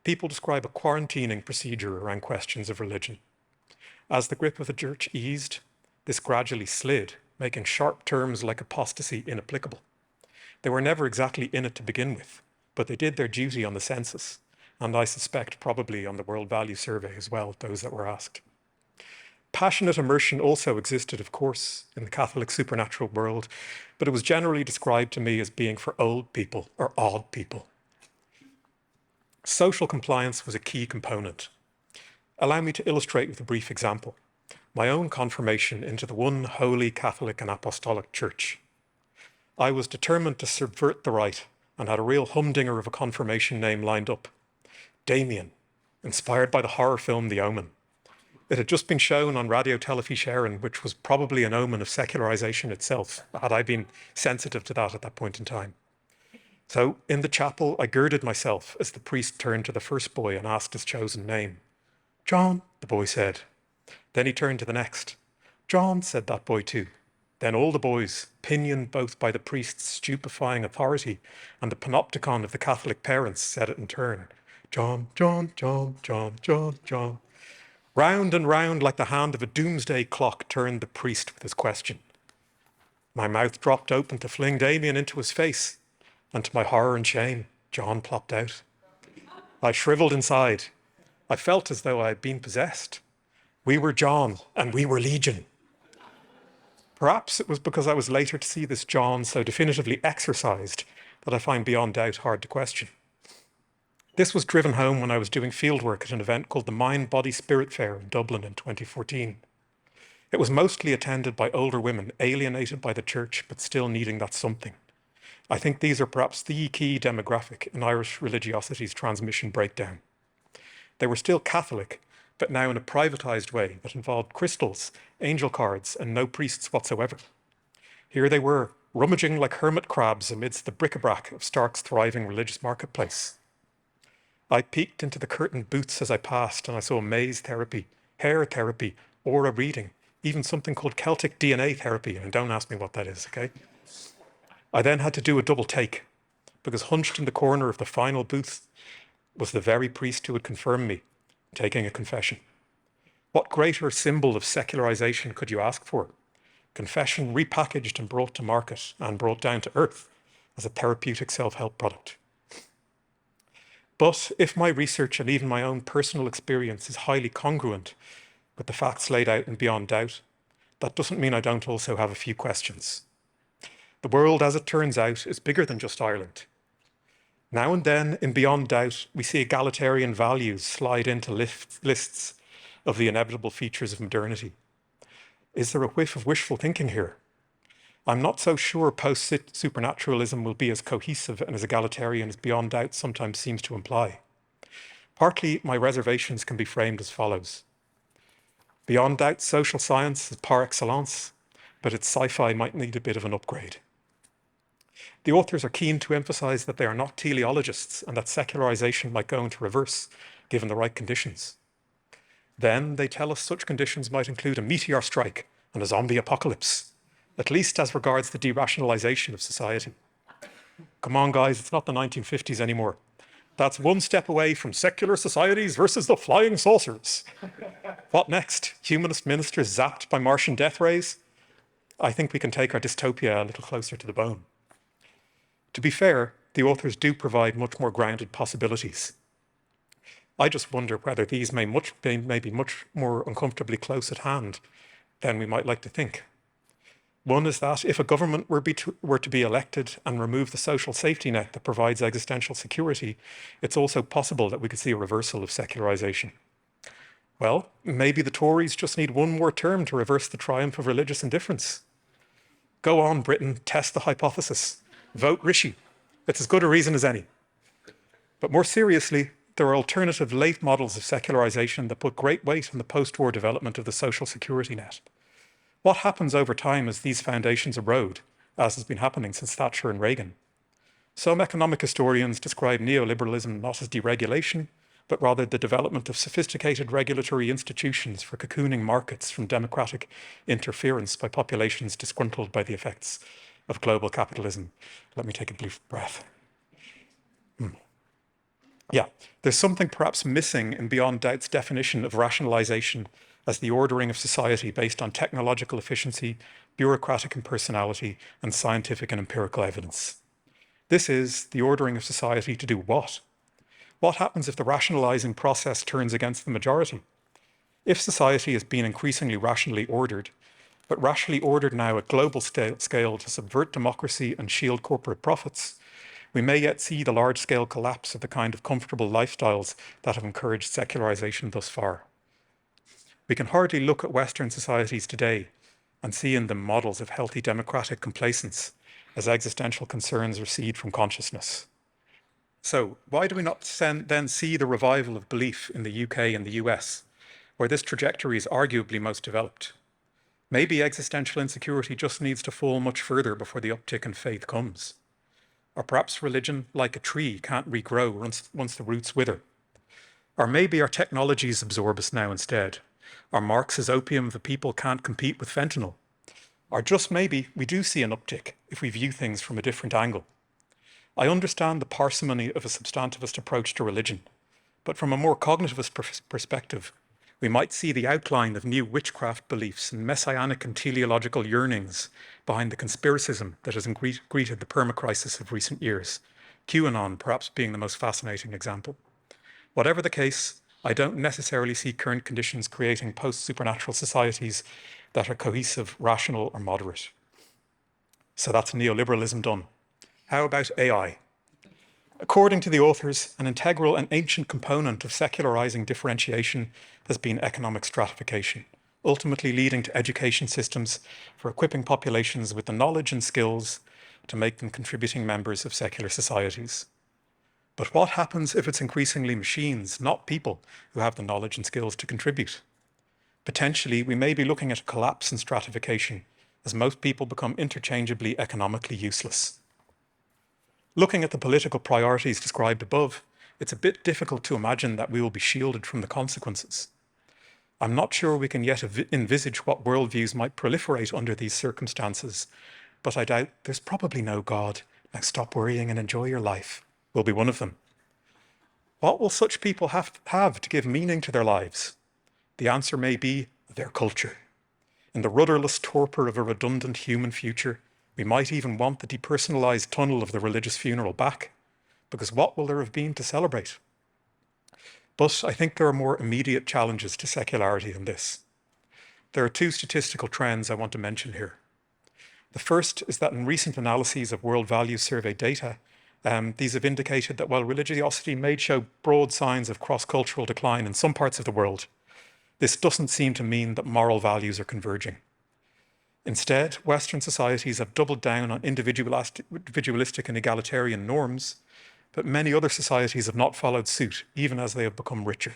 People describe a quarantining procedure around questions of religion. As the grip of the church eased, this gradually slid, making sharp terms like apostasy inapplicable. They were never exactly in it to begin with, but they did their duty on the census, and I suspect probably on the World Value Survey as well, those that were asked. Passionate immersion also existed, of course, in the Catholic supernatural world, but it was generally described to me as being for old people or odd people. Social compliance was a key component. Allow me to illustrate with a brief example. My own confirmation into the one holy Catholic and Apostolic Church. I was determined to subvert the rite and had a real humdinger of a confirmation name lined up. Damien, inspired by the horror film The Omen. It had just been shown on Radio Telefisheren, which was probably an omen of secularization itself, had I been sensitive to that at that point in time. So in the chapel, I girded myself as the priest turned to the first boy and asked his chosen name. John, the boy said. Then he turned to the next. John, said that boy too. Then all the boys, pinioned both by the priest's stupefying authority and the panopticon of the Catholic parents, said it in turn. John, John, John, John, John, John. Round and round like the hand of a doomsday clock turned the priest with his question. My mouth dropped open to fling Damien into his face, and to my horror and shame, John plopped out. I shriveled inside. I felt as though I had been possessed. We were John, and we were Legion. Perhaps it was because I was later to see this John so definitively exorcised that I find beyond doubt hard to question. This was driven home when I was doing fieldwork at an event called the Mind, Body, Spirit Fair in Dublin in 2014. It was mostly attended by older women, alienated by the church, but still needing that something. I think these are perhaps the key demographic in Irish religiosity's transmission breakdown. They were still Catholic, but now in a privatized way that involved crystals, angel cards, and no priests whatsoever. Here they were, rummaging like hermit crabs amidst the bric-a-brac of Stark's thriving religious marketplace. I peeked into the curtained booths as I passed, and I saw maze therapy, hair therapy, aura reading, even something called Celtic DNA therapy, and don't ask me what that is, okay? I then had to do a double take, because hunched in the corner of the final booth was the very priest who had confirmed me, taking a confession. What greater symbol of secularization could you ask for? Confession repackaged and brought to market and brought down to earth as a therapeutic self-help product. But if my research and even my own personal experience is highly congruent with the facts laid out in Beyond Doubt, that doesn't mean I don't also have a few questions. The world, as it turns out, is bigger than just Ireland. Now and then, in Beyond Doubt, we see egalitarian values slide into lists of the inevitable features of modernity. Is there a whiff of wishful thinking here? I'm not so sure post-supernaturalism will be as cohesive and as egalitarian as Beyond Doubt sometimes seems to imply. Partly, my reservations can be framed as follows. Beyond Doubt, social science is par excellence, but its sci-fi might need a bit of an upgrade. The authors are keen to emphasize that they are not teleologists and that secularization might go into reverse, given the right conditions. Then they tell us such conditions might include a meteor strike and a zombie apocalypse, at least as regards the derationalization of society. Come on, guys, it's not the 1950s anymore. That's one step away from secular societies versus the flying saucers. What next? Humanist ministers zapped by Martian death rays? I think we can take our dystopia a little closer to the bone. To be fair, the authors do provide much more grounded possibilities. I just wonder whether these may be much more uncomfortably close at hand than we might like to think. One is that if a government were to be elected and remove the social safety net that provides existential security, it's also possible that we could see a reversal of secularization. Well, maybe the Tories just need one more term to reverse the triumph of religious indifference. Go on, Britain, test the hypothesis. Vote Rishi. It's as good a reason as any. But more seriously, there are alternative late models of secularization that put great weight on the post-war development of the social security net. What happens over time as these foundations erode, as has been happening since Thatcher and Reagan? Some economic historians describe neoliberalism not as deregulation, but rather the development of sophisticated regulatory institutions for cocooning markets from democratic interference by populations disgruntled by the effects of global capitalism. Let me take a brief breath. Yeah, there's something perhaps missing in Beyond Doubt's definition of rationalization as the ordering of society based on technological efficiency, bureaucratic impersonality, and scientific and empirical evidence. This is the ordering of society to do what? What happens if the rationalizing process turns against the majority? If society has been increasingly rationally ordered, but rationally ordered now at global scale to subvert democracy and shield corporate profits, we may yet see the large-scale collapse of the kind of comfortable lifestyles that have encouraged secularization thus far. We can hardly look at Western societies today and see in them models of healthy democratic complacence as existential concerns recede from consciousness. So why do we not then see the revival of belief in the UK and the US, where this trajectory is arguably most developed? Maybe existential insecurity just needs to fall much further before the uptick in faith comes. Or perhaps religion, like a tree, can't regrow once the roots wither. Or maybe our technologies absorb us now instead. Or Marx's opium of the people can't compete with fentanyl. Or just maybe we do see an uptick if we view things from a different angle. I understand the parsimony of a substantivist approach to religion, but from a more cognitivist perspective, we might see the outline of new witchcraft beliefs and messianic and teleological yearnings behind the conspiracism that has greeted the permacrisis of recent years, QAnon perhaps being the most fascinating example. Whatever the case, I don't necessarily see current conditions creating post-supernatural societies that are cohesive, rational, or moderate. So that's neoliberalism done. How about AI? According to the authors, an integral and ancient component of secularizing differentiation has been economic stratification, ultimately leading to education systems for equipping populations with the knowledge and skills to make them contributing members of secular societies. But what happens if it's increasingly machines, not people, who have the knowledge and skills to contribute? Potentially, we may be looking at a collapse in stratification as most people become interchangeably economically useless. Looking at the political priorities described above, it's a bit difficult to imagine that we will be shielded from the consequences. I'm not sure we can yet envisage what worldviews might proliferate under these circumstances, but I doubt there's probably no God. Now stop worrying and enjoy your life will be one of them. What will such people have to give meaning to their lives? The answer may be their culture. In the rudderless torpor of a redundant human future, we might even want the depersonalized tunnel of the religious funeral back, because what will there have been to celebrate? But I think there are more immediate challenges to secularity than this. There are two statistical trends I want to mention here. The first is that in recent analyses of World Values Survey data, these have indicated that while religiosity may show broad signs of cross-cultural decline in some parts of the world, this doesn't seem to mean that moral values are converging. Instead, Western societies have doubled down on individualistic and egalitarian norms, but many other societies have not followed suit, even as they have become richer.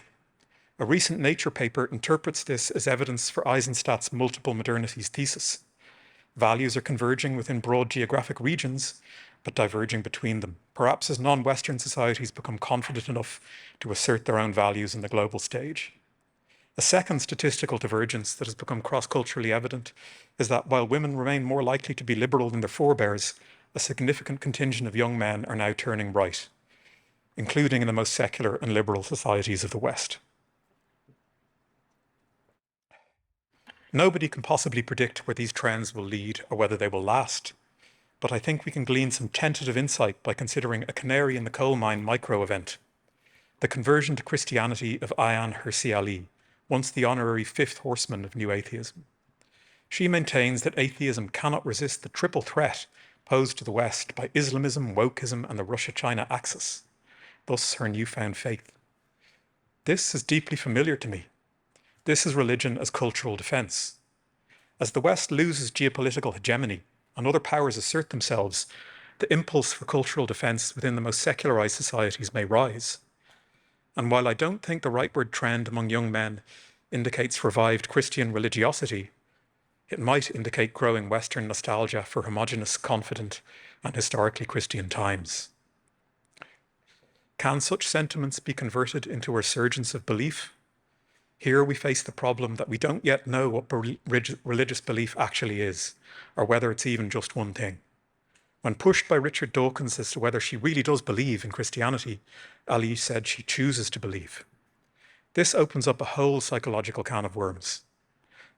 A recent Nature paper interprets this as evidence for Eisenstadt's multiple modernities thesis. Values are converging within broad geographic regions, but diverging between them, perhaps as non-Western societies become confident enough to assert their own values in the global stage. A second statistical divergence that has become cross-culturally evident is that while women remain more likely to be liberal than their forebears, a significant contingent of young men are now turning right, including in the most secular and liberal societies of the West. Nobody can possibly predict where these trends will lead or whether they will last, but I think we can glean some tentative insight by considering a canary in the coal mine micro-event, the conversion to Christianity of Ayaan Hirsi Ali, once the honorary fifth horseman of New Atheism. She maintains that atheism cannot resist the triple threat posed to the West by Islamism, wokeism, and the Russia-China axis, thus her newfound faith. This is deeply familiar to me. This is religion as cultural defense. As the West loses geopolitical hegemony and other powers assert themselves, the impulse for cultural defense within the most secularized societies may rise. And while I don't think the rightward trend among young men indicates revived Christian religiosity, it might indicate growing Western nostalgia for homogeneous, confident, and historically Christian times. Can such sentiments be converted into a resurgence of belief? Here we face the problem that we don't yet know what religious belief actually is, or whether it's even just one thing. When pushed by Richard Dawkins as to whether she really does believe in Christianity, Ali said she chooses to believe. This opens up a whole psychological can of worms.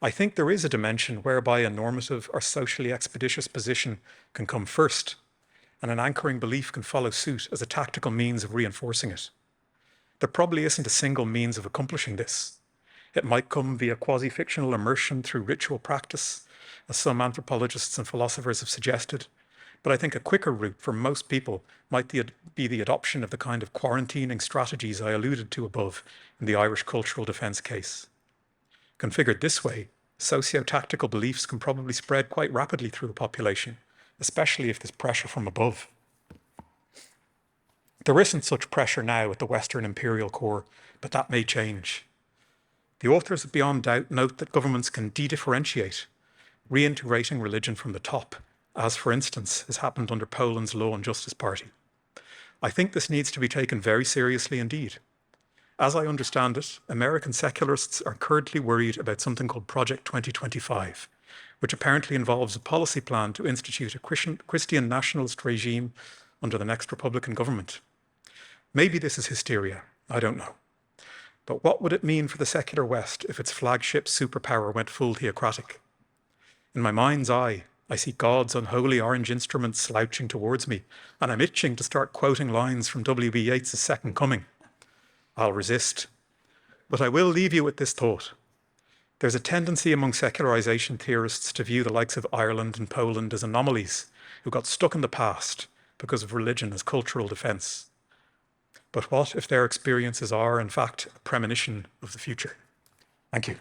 I think there is a dimension whereby a normative or socially expeditious position can come first, and an anchoring belief can follow suit as a tactical means of reinforcing it. There probably isn't a single means of accomplishing this. It might come via quasi-fictional immersion through ritual practice, as some anthropologists and philosophers have suggested, but I think a quicker route for most people might be the adoption of the kind of quarantining strategies I alluded to above in the Irish cultural defence case. Configured this way, socio-tactical beliefs can probably spread quite rapidly through a population, especially if there's pressure from above. There isn't such pressure now at the Western imperial core, but that may change. The authors of Beyond Doubt note that governments can de-differentiate, reintegrating religion from the top, as, for instance, has happened under Poland's Law and Justice Party. I think this needs to be taken very seriously indeed. As I understand it, American secularists are currently worried about something called Project 2025, which apparently involves a policy plan to institute a Christian nationalist regime under the next Republican government. Maybe this is hysteria, I don't know. But what would it mean for the secular West if its flagship superpower went full theocratic? In my mind's eye, I see God's unholy orange instruments slouching towards me, and I'm itching to start quoting lines from W.B. Yeats' Second Coming. I'll resist. But I will leave you with this thought. There's a tendency among secularization theorists to view the likes of Ireland and Poland as anomalies who got stuck in the past because of religion as cultural defence. But what if their experiences are, in fact, a premonition of the future? Thank you.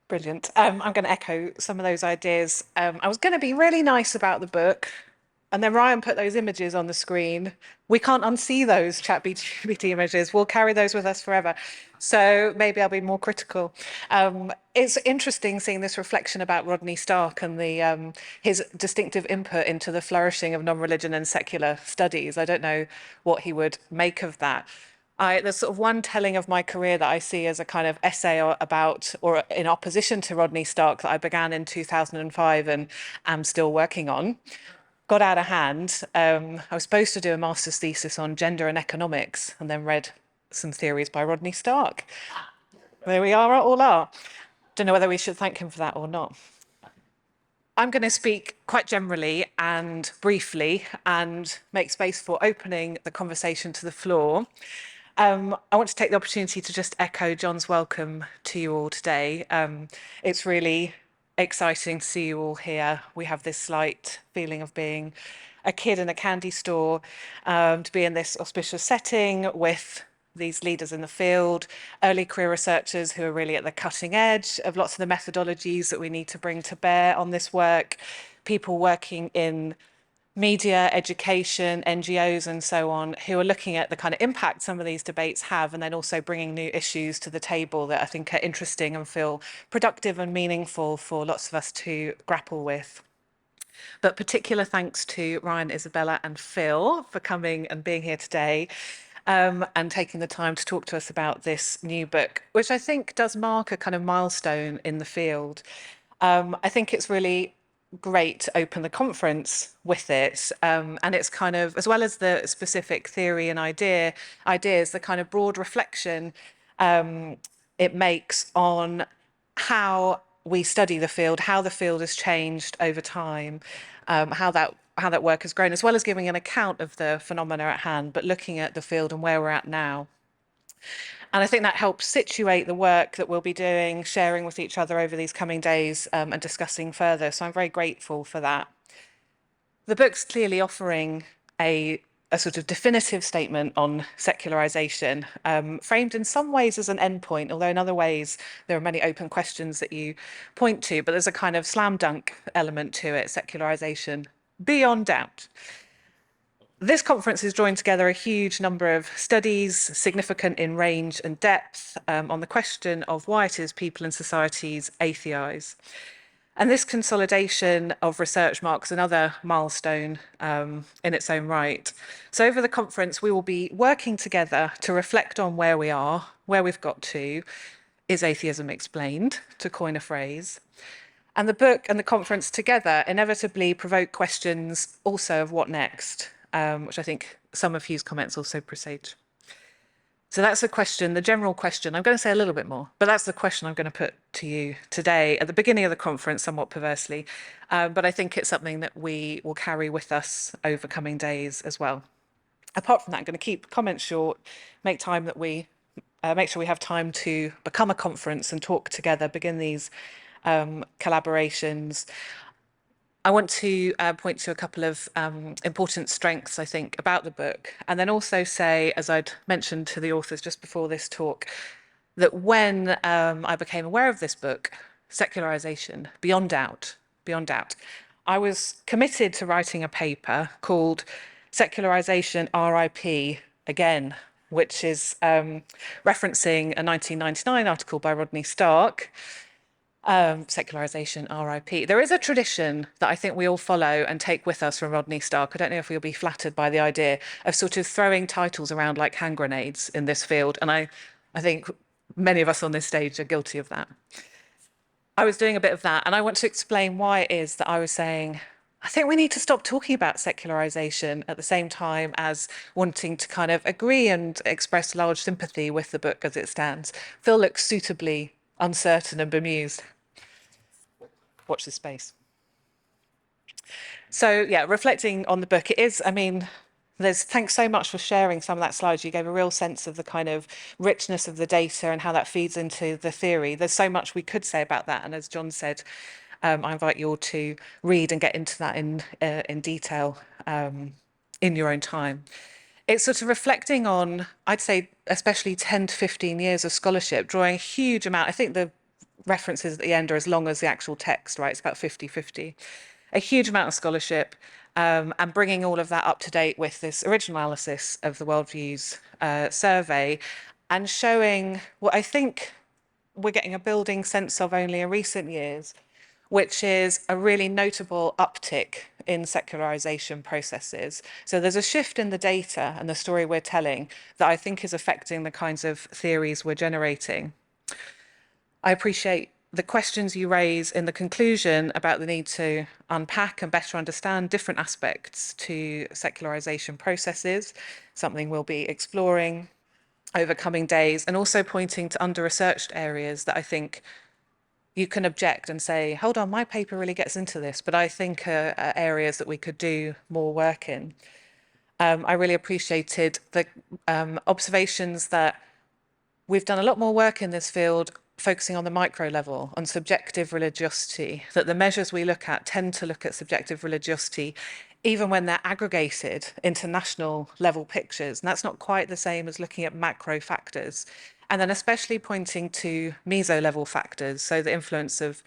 Brilliant. I'm going to echo some of those ideas. I was going to be really nice about the book, and then Ryan put those images on the screen. We can't unsee those ChatGPT images. We'll carry those with us forever. So maybe I'll be more critical. It's interesting seeing this reflection about Rodney Stark and his distinctive input into the flourishing of non-religion and secular studies. I don't know what he would make of that. There's sort of one telling of my career that I see as a kind of essay about, or in opposition to Rodney Stark, that I began in 2005 and am still working on. Got out of hand. I was supposed to do a master's thesis on gender and economics, and then read some theories by Rodney Stark. There we are, all are. Don't know whether we should thank him for that or not. I'm going to speak quite generally and briefly and make space for opening the conversation to the floor. I want to take the opportunity to just echo John's welcome to you all today. It's really exciting to see you all here. We have this slight feeling of being a kid in a candy store, to be in this auspicious setting with these leaders in the field, early career researchers who are really at the cutting edge of lots of the methodologies that we need to bring to bear on this work, people working in media, education, NGOs and so on, who are looking at the kind of impact some of these debates have, and then also bringing new issues to the table that I think are interesting and feel productive and meaningful for lots of us to grapple with. But particular thanks to Ryan, Isabella and Phil for coming and being here today, and taking the time to talk to us about this new book, which I think does mark a kind of milestone in the field. I think it's really great to open the conference with it, and it's kind of, as well as the specific theory and ideas, the kind of broad reflection it makes on how we study the field, how the field has changed over time, how that work has grown, as well as giving an account of the phenomena at hand, but looking at the field and where we're at now. And I think that helps situate the work that we'll be doing, sharing with each other over these coming days, and discussing further. So I'm very grateful for that. The book's clearly offering a sort of definitive statement on secularization, framed in some ways as an endpoint, although in other ways there are many open questions that you point to, but there's a kind of slam dunk element to it, secularization, beyond doubt. This conference is drawing together a huge number of studies, significant in range and depth, on the question of why it is people and societies atheize. And this consolidation of research marks another milestone in its own right. So over the conference, we will be working together to reflect on where we are, where we've got to. Is atheism explained, to coin a phrase? And the book and the conference together inevitably provoke questions also of what next, which I think some of Hugh's comments also presage. So that's the question, the general question. I'm going to say a little bit more, but that's the question I'm going to put to you today at the beginning of the conference, somewhat perversely. But I think it's something that we will carry with us over coming days as well. Apart from that, I'm going to keep comments short, make time that we make sure we have time to become a conference and talk together, begin these collaborations. I want to point to a couple of important strengths, I think, about the book, and then also say, as I'd mentioned to the authors just before this talk, that when I became aware of this book, Secularization, beyond doubt, I was committed to writing a paper called Secularization RIP Again, which is referencing a 1999 article by Rodney Stark, Secularization RIP. There is a tradition that I think we all follow and take with us from Rodney Stark. I don't know if we'll be flattered by the idea of sort of throwing titles around like hand grenades in this field. And I think many of us on this stage are guilty of that. I was doing a bit of that, and I want to explain why it is that I was saying, I think we need to stop talking about secularization at the same time as wanting to kind of agree and express large sympathy with the book as it stands. Phil looks suitably uncertain and bemused. Watch this space. So yeah, reflecting on the book, it is, I mean, thanks so much for sharing some of that slides. You gave a real sense of the kind of richness of the data and how that feeds into the theory. There's so much we could say about that. And as John said, I invite you all to read and get into that in detail in your own time. It's sort of reflecting on, I'd say, especially 10 to 15 years of scholarship, drawing a huge amount. I think the references at the end are as long as the actual text, right? It's about 50-50. A huge amount of scholarship and bringing all of that up to date with this original analysis of the Worldviews survey and showing what I think we're getting a building sense of only in recent years, which is a really notable uptick in secularization processes. So there's a shift in the data and the story we're telling that I think is affecting the kinds of theories we're generating. I appreciate the questions you raise in the conclusion about the need to unpack and better understand different aspects to secularization processes, something we'll be exploring over coming days, and also pointing to under-researched areas that I think you can object and say, hold on, my paper really gets into this, but I think are areas that we could do more work in. I really appreciated the observations that we've done a lot more work in this field focusing on the micro level, on subjective religiosity, that the measures we look at tend to look at subjective religiosity even when they're aggregated into national level pictures. And that's not quite the same as looking at macro factors. And then especially pointing to meso level factors, so the influence of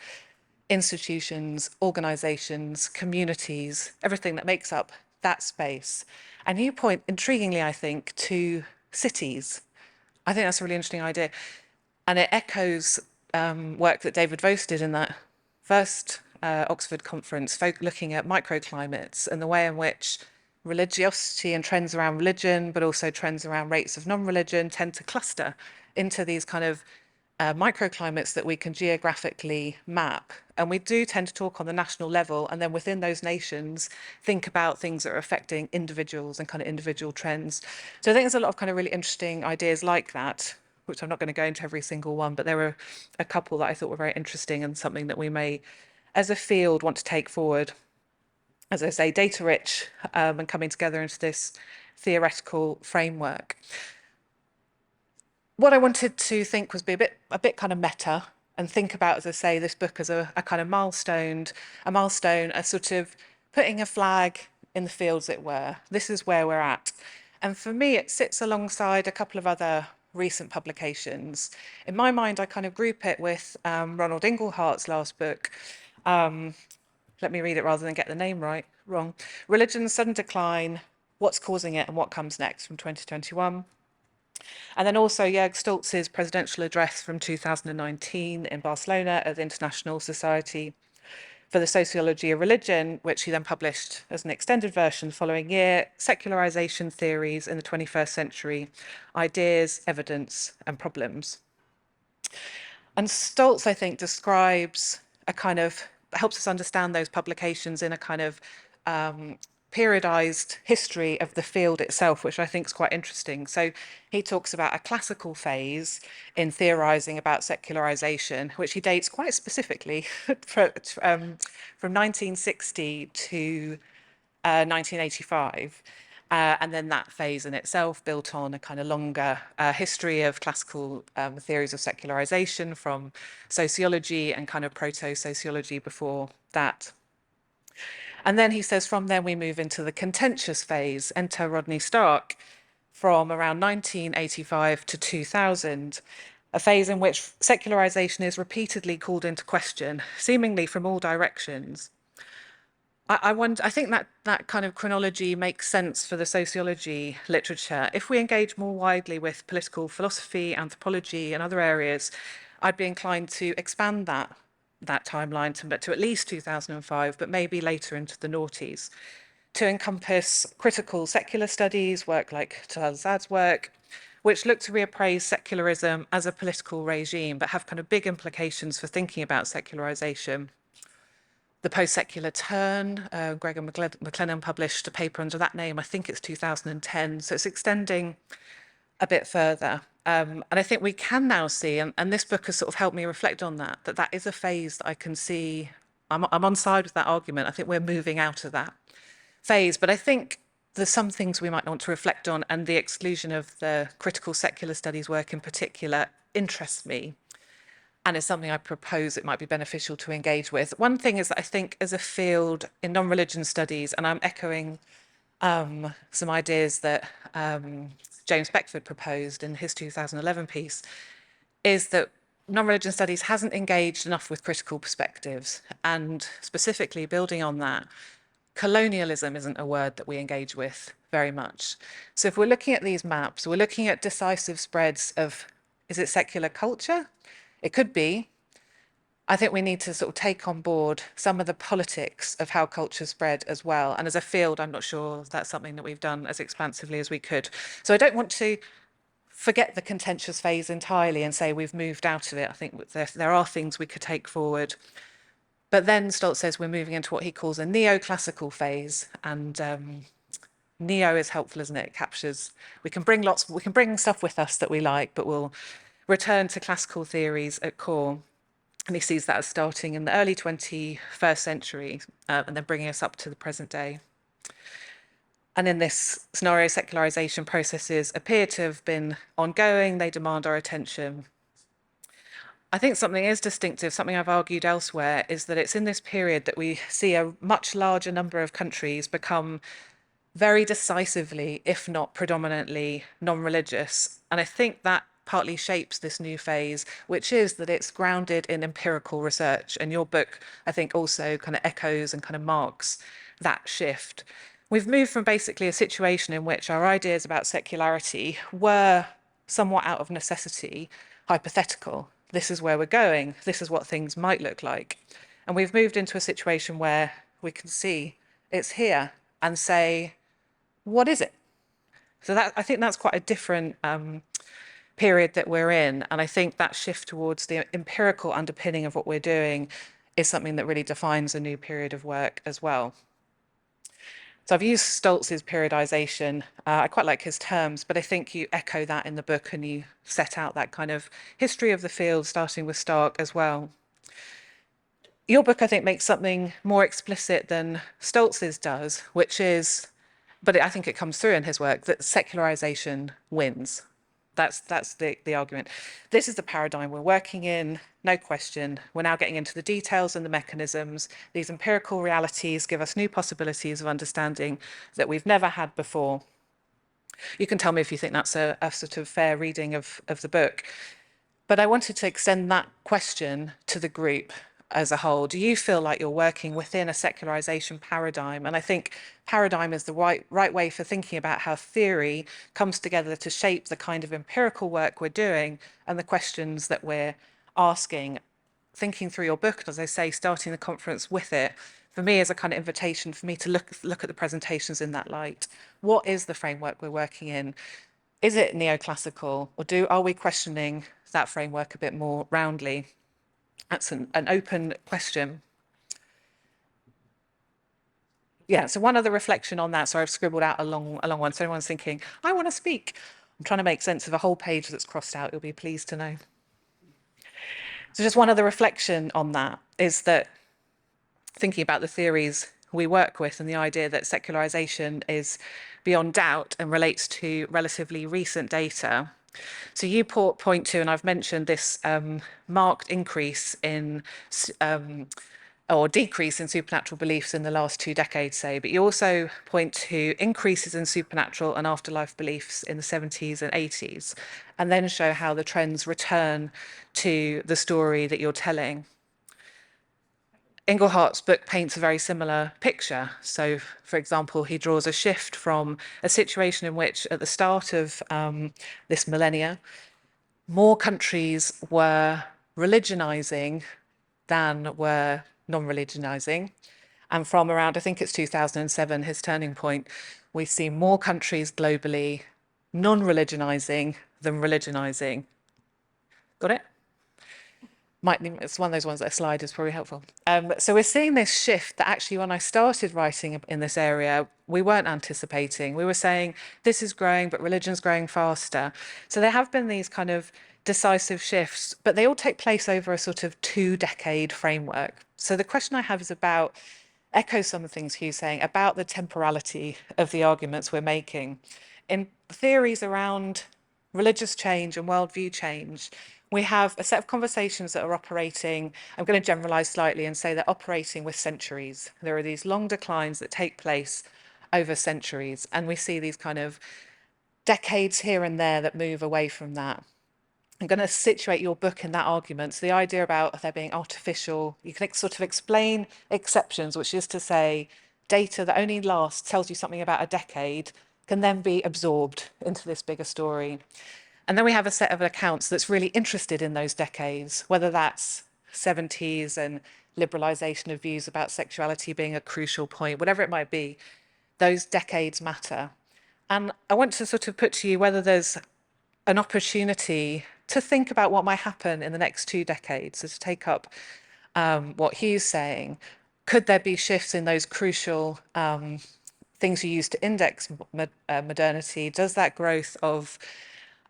institutions, organizations, communities, everything that makes up that space. And you point, intriguingly, I think, to cities. I think that's a really interesting idea. And it echoes work that David Vos did in that first Oxford conference, looking at microclimates and the way in which religiosity and trends around religion, but also trends around rates of non-religion, tend to cluster into these kind of microclimates that we can geographically map. And we do tend to talk on the national level, and then within those nations, think about things that are affecting individuals and kind of individual trends. So I think there's a lot of kind of really interesting ideas like that, which I'm not going to go into every single one, but there were a couple that I thought were very interesting and something that we may, as a field, want to take forward. As I say, data rich and coming together into this theoretical framework. What I wanted to think was be a bit kind of meta and think about, as I say, this book as a kind of milestone, a sort of putting a flag in the field, as it were. This is where we're at. And for me, it sits alongside a couple of other recent publications. In my mind, I kind of group it with Ronald Inglehart's last book. Let me read it rather than get the name wrong. Religion's Sudden Decline, What's Causing It and What Comes Next, from 2021. And then also Jörg Stolz's presidential address from 2019 in Barcelona at the International Society for the Sociology of Religion, which he then published as an extended version the following year, Secularization Theories in the 21st Century, Ideas, Evidence and Problems. And Stolz, I think, describes a kind of helps us understand those publications in a kind of periodized history of the field itself, which I think is quite interesting. So he talks about a classical phase in theorizing about secularization, which he dates quite specifically from 1960 to 1985. And then that phase in itself built on a kind of longer history of classical theories of secularization from sociology and kind of proto-sociology before that. And then he says from then we move into the contentious phase, enter Rodney Stark, from around 1985 to 2000, a phase in which secularization is repeatedly called into question, seemingly from all directions. I think that kind of chronology makes sense for the sociology literature. If we engage more widely with political philosophy, anthropology, and other areas, I'd be inclined to expand that timeline to at least 2005, but maybe later into the noughties, to encompass critical secular studies, work like Talal Azad's work, which look to reappraise secularism as a political regime, but have kind of big implications for thinking about secularization. The post-secular turn, Gregor McLennan published a paper under that name, I think it's 2010, so it's extending a bit further. And I think we can now see, and this book has sort of helped me reflect on that is a phase that I can see, I'm on side with that argument. I think we're moving out of that phase, but I think there's some things we might want to reflect on, and the exclusion of the critical secular studies work in particular interests me. And is something I propose it might be beneficial to engage with. One thing is that I think as a field in non-religion studies, and I'm echoing some ideas that James Beckford proposed in his 2011 piece, is that non-religion studies hasn't engaged enough with critical perspectives. And specifically building on that, colonialism isn't a word that we engage with very much. So if we're looking at these maps, we're looking at decisive spreads of, is it secular culture? It could be. I think we need to sort of take on board some of the politics of how culture spread as well. And as a field, I'm not sure that's something that we've done as expansively as we could. So I don't want to forget the contentious phase entirely and say we've moved out of it. I think there are things we could take forward. But then Stoltz says we're moving into what he calls a neoclassical phase. And neo is helpful, isn't it? It captures, we can bring stuff with us that we like, but we'll return to classical theories at core. And he sees that as starting in the early 21st century and then bringing us up to the present day. And in this scenario, secularization processes appear to have been ongoing. They demand our attention. I think something is distinctive, something I've argued elsewhere, is that it's in this period that we see a much larger number of countries become very decisively, if not predominantly, non-religious. And I think that partly shapes this new phase, which is that it's grounded in empirical research. And your book, I think, also kind of echoes and kind of marks that shift. We've moved from basically a situation in which our ideas about secularity were somewhat out of necessity, hypothetical. This is where we're going. This is what things might look like. And we've moved into a situation where we can see it's here and say, what is it? So that, I think that's quite a different period that we're in. And I think that shift towards the empirical underpinning of what we're doing is something that really defines a new period of work as well. So I've used Stoltz's periodization. I quite like his terms, but I think you echo that in the book and you set out that kind of history of the field, starting with Stark as well. Your book, I think, makes something more explicit than Stoltz's does, which is, but I think it comes through in his work, that secularization wins. That's the argument. This is the paradigm we're working in, no question. We're now getting into the details and the mechanisms. These empirical realities give us new possibilities of understanding that we've never had before. You can tell me if you think that's a sort of fair reading of the book. But I wanted to extend that question to the group as a whole. Do you feel like you're working within a secularization paradigm? And I think paradigm is the right way for thinking about how theory comes together to shape the kind of empirical work we're doing and the questions that we're asking. Thinking through your book, as I say, starting the conference with it, for me is a kind of invitation for me to look at the presentations in that light. What is the framework we're working in? Is it neoclassical, or are we questioning that framework a bit more roundly? That's an open question. yeah, so one other reflection on that. So I've scribbled out a long one. So anyone's thinking, I want to speak. I'm trying to make sense of a whole page that's crossed out. You'll be pleased to know. So just one other reflection on that is that thinking about the theories we work with and the idea that secularization is beyond doubt and relates to relatively recent data. So you point to, and I've mentioned this marked increase in or decrease in supernatural beliefs in the last 2 decades, say, but you also point to increases in supernatural and afterlife beliefs in the 70s and 80s, and then show how the trends return to the story that you're telling. Inglehart's book paints a very similar picture. So, for example, he draws a shift from a situation in which, at the start of this millennia, more countries were religionizing than were non-religionizing. And from around, I think it's 2007, his turning point, we see more countries globally non-religionizing than religionizing. Got it? It's one of those ones that a slide is probably helpful. So we're seeing this shift that actually when I started writing in this area, we weren't anticipating. We were saying, this is growing, but religion's growing faster. So there have been these kind of decisive shifts, but they all take place over a sort of 2-decade framework. So the question I have is about, echoes some of the things Hugh's saying, about the temporality of the arguments we're making. In theories around religious change and worldview change, we have a set of conversations that are operating, I'm going to generalize slightly and say they're operating with centuries. There are these long declines that take place over centuries, and we see these kind of decades here and there that move away from that. I'm going to situate your book in that argument. So the idea about there being artificial, you can sort of explain exceptions, which is to say data that only lasts, tells you something about a decade, can then be absorbed into this bigger story. And then we have a set of accounts that's really interested in those decades, whether that's 70s and liberalization of views about sexuality being a crucial point, whatever it might be, those decades matter. And I want to sort of put to you whether there's an opportunity to think about what might happen in the next 2 decades. So to take up what Hugh's saying, could there be shifts in those crucial things you use to index modernity? Does that growth of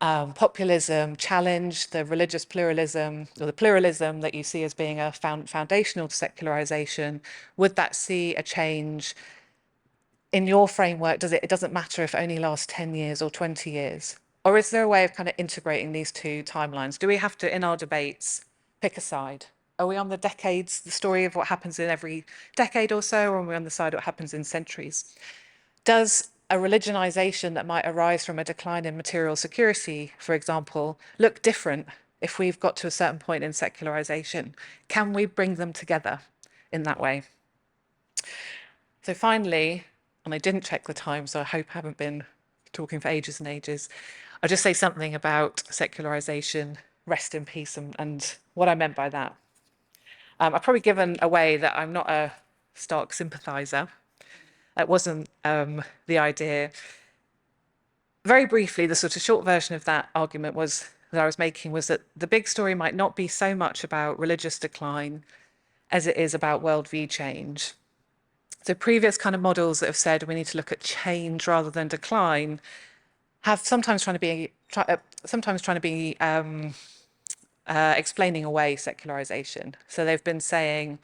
populism challenge the religious pluralism or the pluralism that you see as being a foundational to secularization? Would that see a change in your framework? It doesn't matter if it only lasts 10 years or 20 years? Or is there a way of kind of integrating these 2 timelines? Do we have to, in our debates, pick a side? Are we on the decades, the story of what happens in every decade or so, or are we on the side of what happens in centuries? Does a religionization that might arise from a decline in material security, for example, look different if we've got to a certain point in secularization? Can we bring them together in that way? So finally, and I didn't check the time, so I hope I haven't been talking for ages and ages, I'll just say something about secularization, rest in peace, and what I meant by that. I've probably given away that I'm not a stark sympathizer. That wasn't the idea. Very briefly, the sort of short version of that argument that I was making was that the big story might not be so much about religious decline as it is about worldview change. So previous kind of models that have said we need to look at change rather than decline have sometimes trying to be explaining away secularization. So they've been saying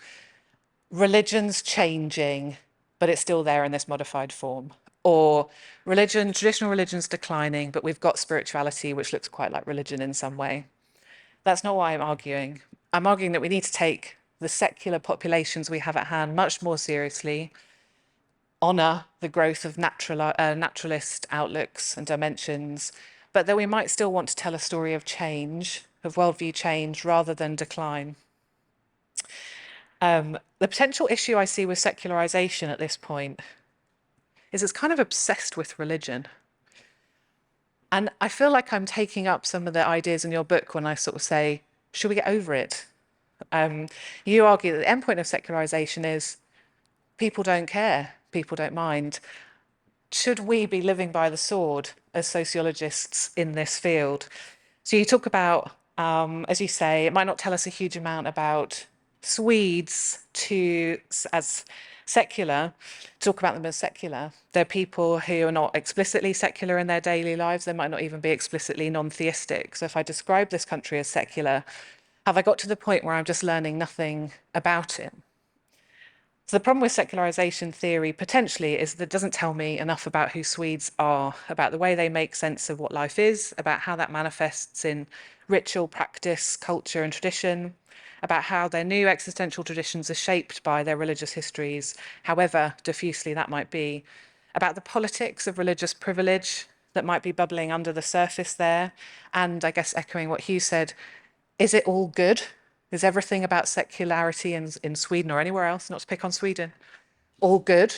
religion's changing, but it's still there in this modified form. Or traditional religion's declining, but we've got spirituality, which looks quite like religion in some way. That's not what I'm arguing. I'm arguing that we need to take the secular populations we have at hand much more seriously, honour the growth of naturalist outlooks and dimensions, but that we might still want to tell a story of change, of worldview change, rather than decline. The potential issue I see with secularization at this point is it's kind of obsessed with religion. And I feel like I'm taking up some of the ideas in your book when I sort of say, should we get over it? You argue that the endpoint of secularization is people don't care, people don't mind. Should we be living by the sword as sociologists in this field? So you talk about, as you say, it might not tell us a huge amount about Swedes as secular, talk about them as secular. They're people who are not explicitly secular in their daily lives. They might not even be explicitly non-theistic. So if I describe this country as secular, have I got to the point where I'm just learning nothing about it? So the problem with secularization theory potentially is that it doesn't tell me enough about who Swedes are, about the way they make sense of what life is, about how that manifests in ritual, practice, culture and tradition, about how their new existential traditions are shaped by their religious histories, however diffusely that might be, about the politics of religious privilege that might be bubbling under the surface there, and I guess echoing what Hugh said, is it all good? Is everything about secularity in Sweden or anywhere else, not to pick on Sweden, all good?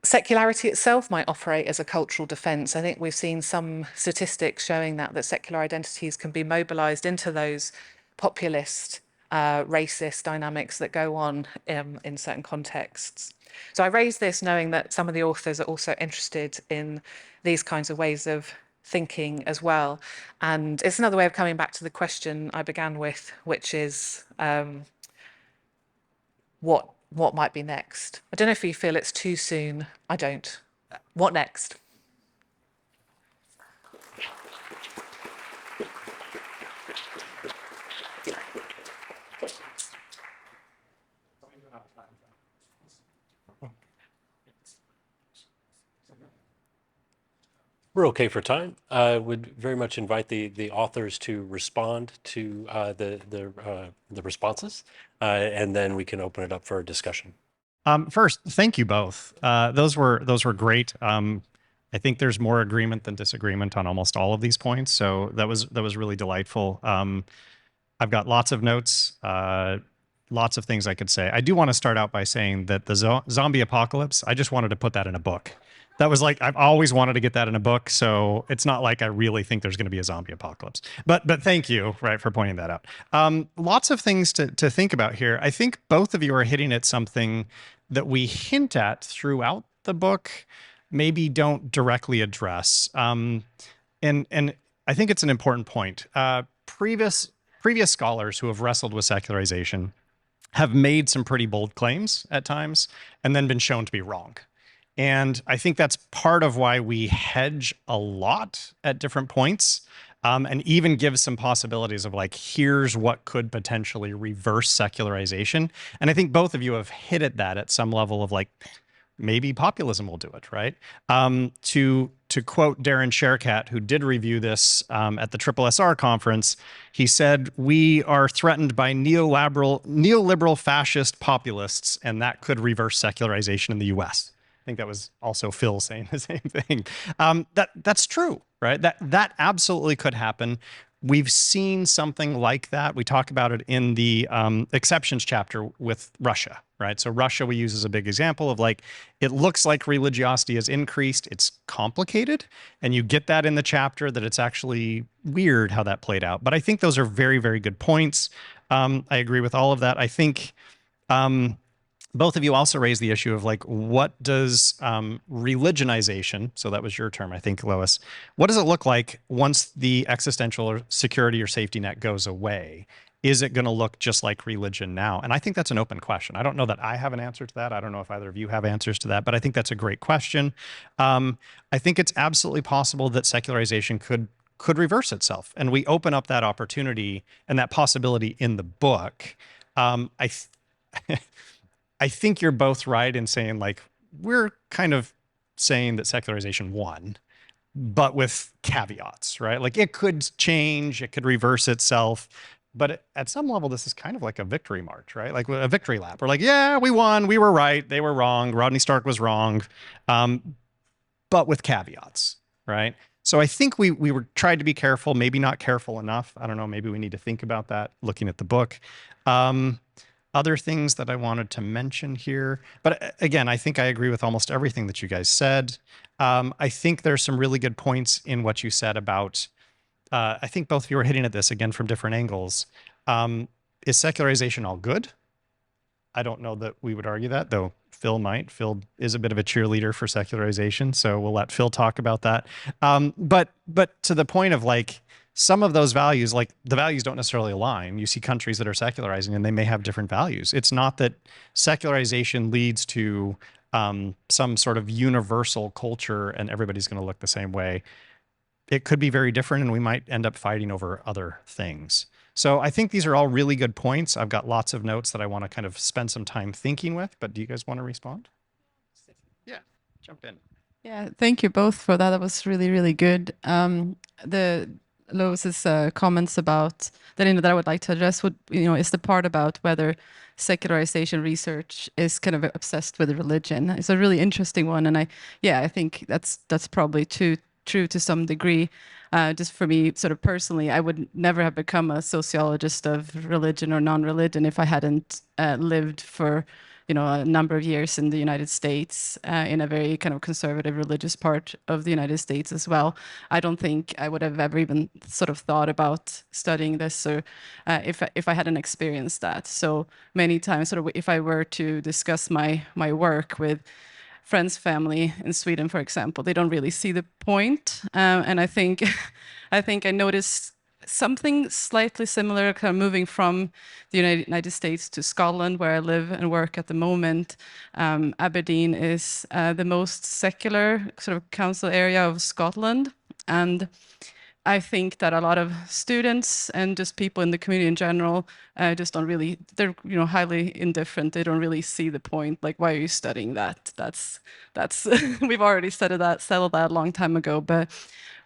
Secularity itself might operate as a cultural defense. I think we've seen some statistics showing that secular identities can be mobilized into those populist, racist dynamics that go on in certain contexts. So I raise this knowing that some of the authors are also interested in these kinds of ways of thinking as well. And it's another way of coming back to the question I began with, which is what might be next? I don't know if you feel it's too soon. I don't. What next? We're okay for time. I would very much invite the authors to respond to the responses, and then we can open it up for a discussion. First, thank you both. Those were great. I think there's more agreement than disagreement on almost all of these points, so that was really delightful. I've got lots of notes, lots of things I could say. I do want to start out by saying that the zombie apocalypse, I just wanted to put that in a book. That was like, I've always wanted to get that in a book, so it's not like I really think there's going to be a zombie apocalypse. But thank you, right, for pointing that out. Lots of things to think about here. I think both of you are hitting at something that we hint at throughout the book, maybe don't directly address. And I think it's an important point. Previous scholars who have wrestled with secularization have made some pretty bold claims at times and then been shown to be wrong. And I think that's part of why we hedge a lot at different points, and even give some possibilities of like, here's what could potentially reverse secularization. And I think both of you have hit at that at some level of like, maybe populism will do it, right? To quote Darren Sherkat, who did review this at the SSR conference, he said, "We are threatened by neoliberal fascist populists, and that could reverse secularization in the US." I think that was also Phil saying the same thing. That's true, right? That absolutely could happen. We've seen something like that. We talk about it in the exceptions chapter with Russia, right? So Russia we use as a big example of like, it looks like religiosity has increased. It's complicated. And you get that in the chapter that it's actually weird how that played out. But I think those are very, very good points. I agree with all of that. I think both of you also raised the issue of like, what does religionization, so that was your term, I think, Lois, what does it look like once the existential or security or safety net goes away? Is it going to look just like religion now? And I think that's an open question. I don't know that I have an answer to that. I don't know if either of you have answers to that, but I think that's a great question. I think it's absolutely possible that secularization could reverse itself. And we open up that opportunity and that possibility in the book. I think you're both right in saying like, we're kind of saying that secularization won, but with caveats, right? Like it could change, it could reverse itself. But at some level, this is kind of like a victory march, right? Like a victory lap. We're like, yeah, we won, we were right, they were wrong, Rodney Stark was wrong, but with caveats, right? So I think we were tried to be careful, maybe not careful enough. I don't know, maybe we need to think about that looking at the book. Other things that I wanted to mention here, but again, I think I agree with almost everything that you guys said. I think there's some really good points in what you said about, I think both of you are hitting at this again from different angles. Is secularization all good? I don't know that we would argue that, though Phil might. Phil is a bit of a cheerleader for secularization, so we'll let Phil talk about that. But to the point of like, some of those values, like the values don't necessarily align. You see countries that are secularizing and they may have different values. It's not that secularization leads to some sort of universal culture and everybody's going to look the same way. It could be very different and we might end up fighting over other things. So I think these are all really good points. I've got lots of notes that I want to kind of spend some time thinking with, but do you guys want to respond? Yeah, jump in. Yeah, thank you both for that. That was really, really good. The Lois's comments about that, that I would like to address would, is the part about whether secularization research is kind of obsessed with religion. It's a really interesting one, and I think that's probably true to some degree. Just for me, sort of personally, I would never have become a sociologist of religion or non-religion if I hadn't lived for a number of years in the United States, in a very kind of conservative religious part of the United States as well. I don't think I would have ever even sort of thought about studying this, or if I hadn't experienced that. So many times, sort of, if I were to discuss my work with friends' family in Sweden, for example, they don't really see the point. And I think I noticed something slightly similar, kind of moving from the United States to Scotland, where I live and work at the moment. Aberdeen is the most secular sort of council area of Scotland, and I think that a lot of students and just people in the community in general just don't really, they're highly indifferent. They don't really see the point. Like, why are you studying that? That's we've already settled that a long time ago. But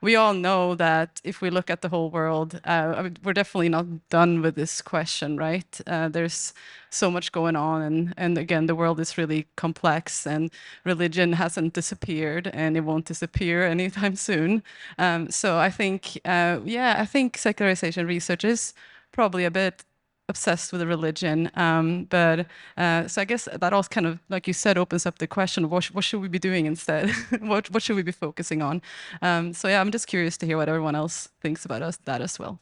we all know that if we look at the whole world, we're definitely not done with this question, right? There's so much going on, and again, the world is really complex, and religion hasn't disappeared, and it won't disappear anytime soon. So I think, I think secularization research is probably a bit obsessed with religion, but so I guess that also kind of, like you said, opens up the question of what should we be doing instead? what should we be focusing on? So yeah, I'm just curious to hear what everyone else thinks about that as well.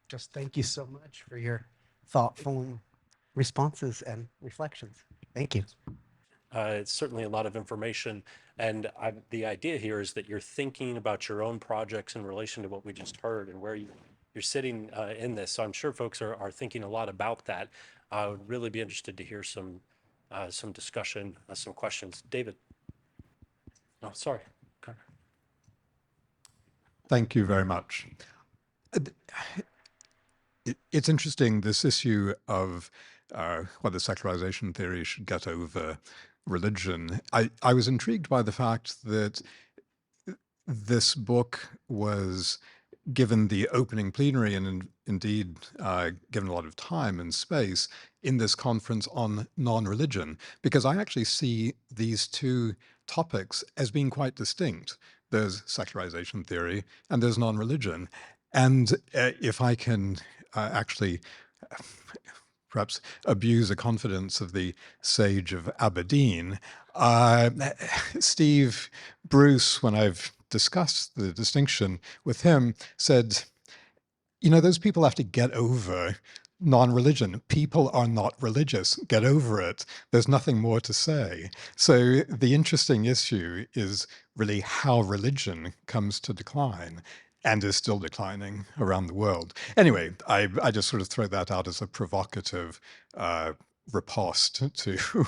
Just thank you so much for your thoughtful responses and reflections. Thank you. It's certainly a lot of information, and the idea here is that you're thinking about your own projects in relation to what we just heard and where you're sitting in this. So I'm sure folks are thinking a lot about that. I would really be interested to hear some discussion, some questions. David. Oh, sorry. Okay. Thank you very much. It's interesting, this issue of whether secularization theory should get over religion. I was intrigued by the fact that this book was given the opening plenary and indeed given a lot of time and space in this conference on non-religion, because I actually see these two topics as being quite distinct. There's secularization theory and there's non-religion. And if I can actually perhaps abuse the confidence of the sage of Aberdeen, Steve Bruce, when I've discussed the distinction with him, said, those people have to get over non-religion. People are not religious. Get over it. There's nothing more to say. So the interesting issue is really how religion comes to decline and is still declining around the world. Anyway, I just sort of throw that out as a provocative riposte to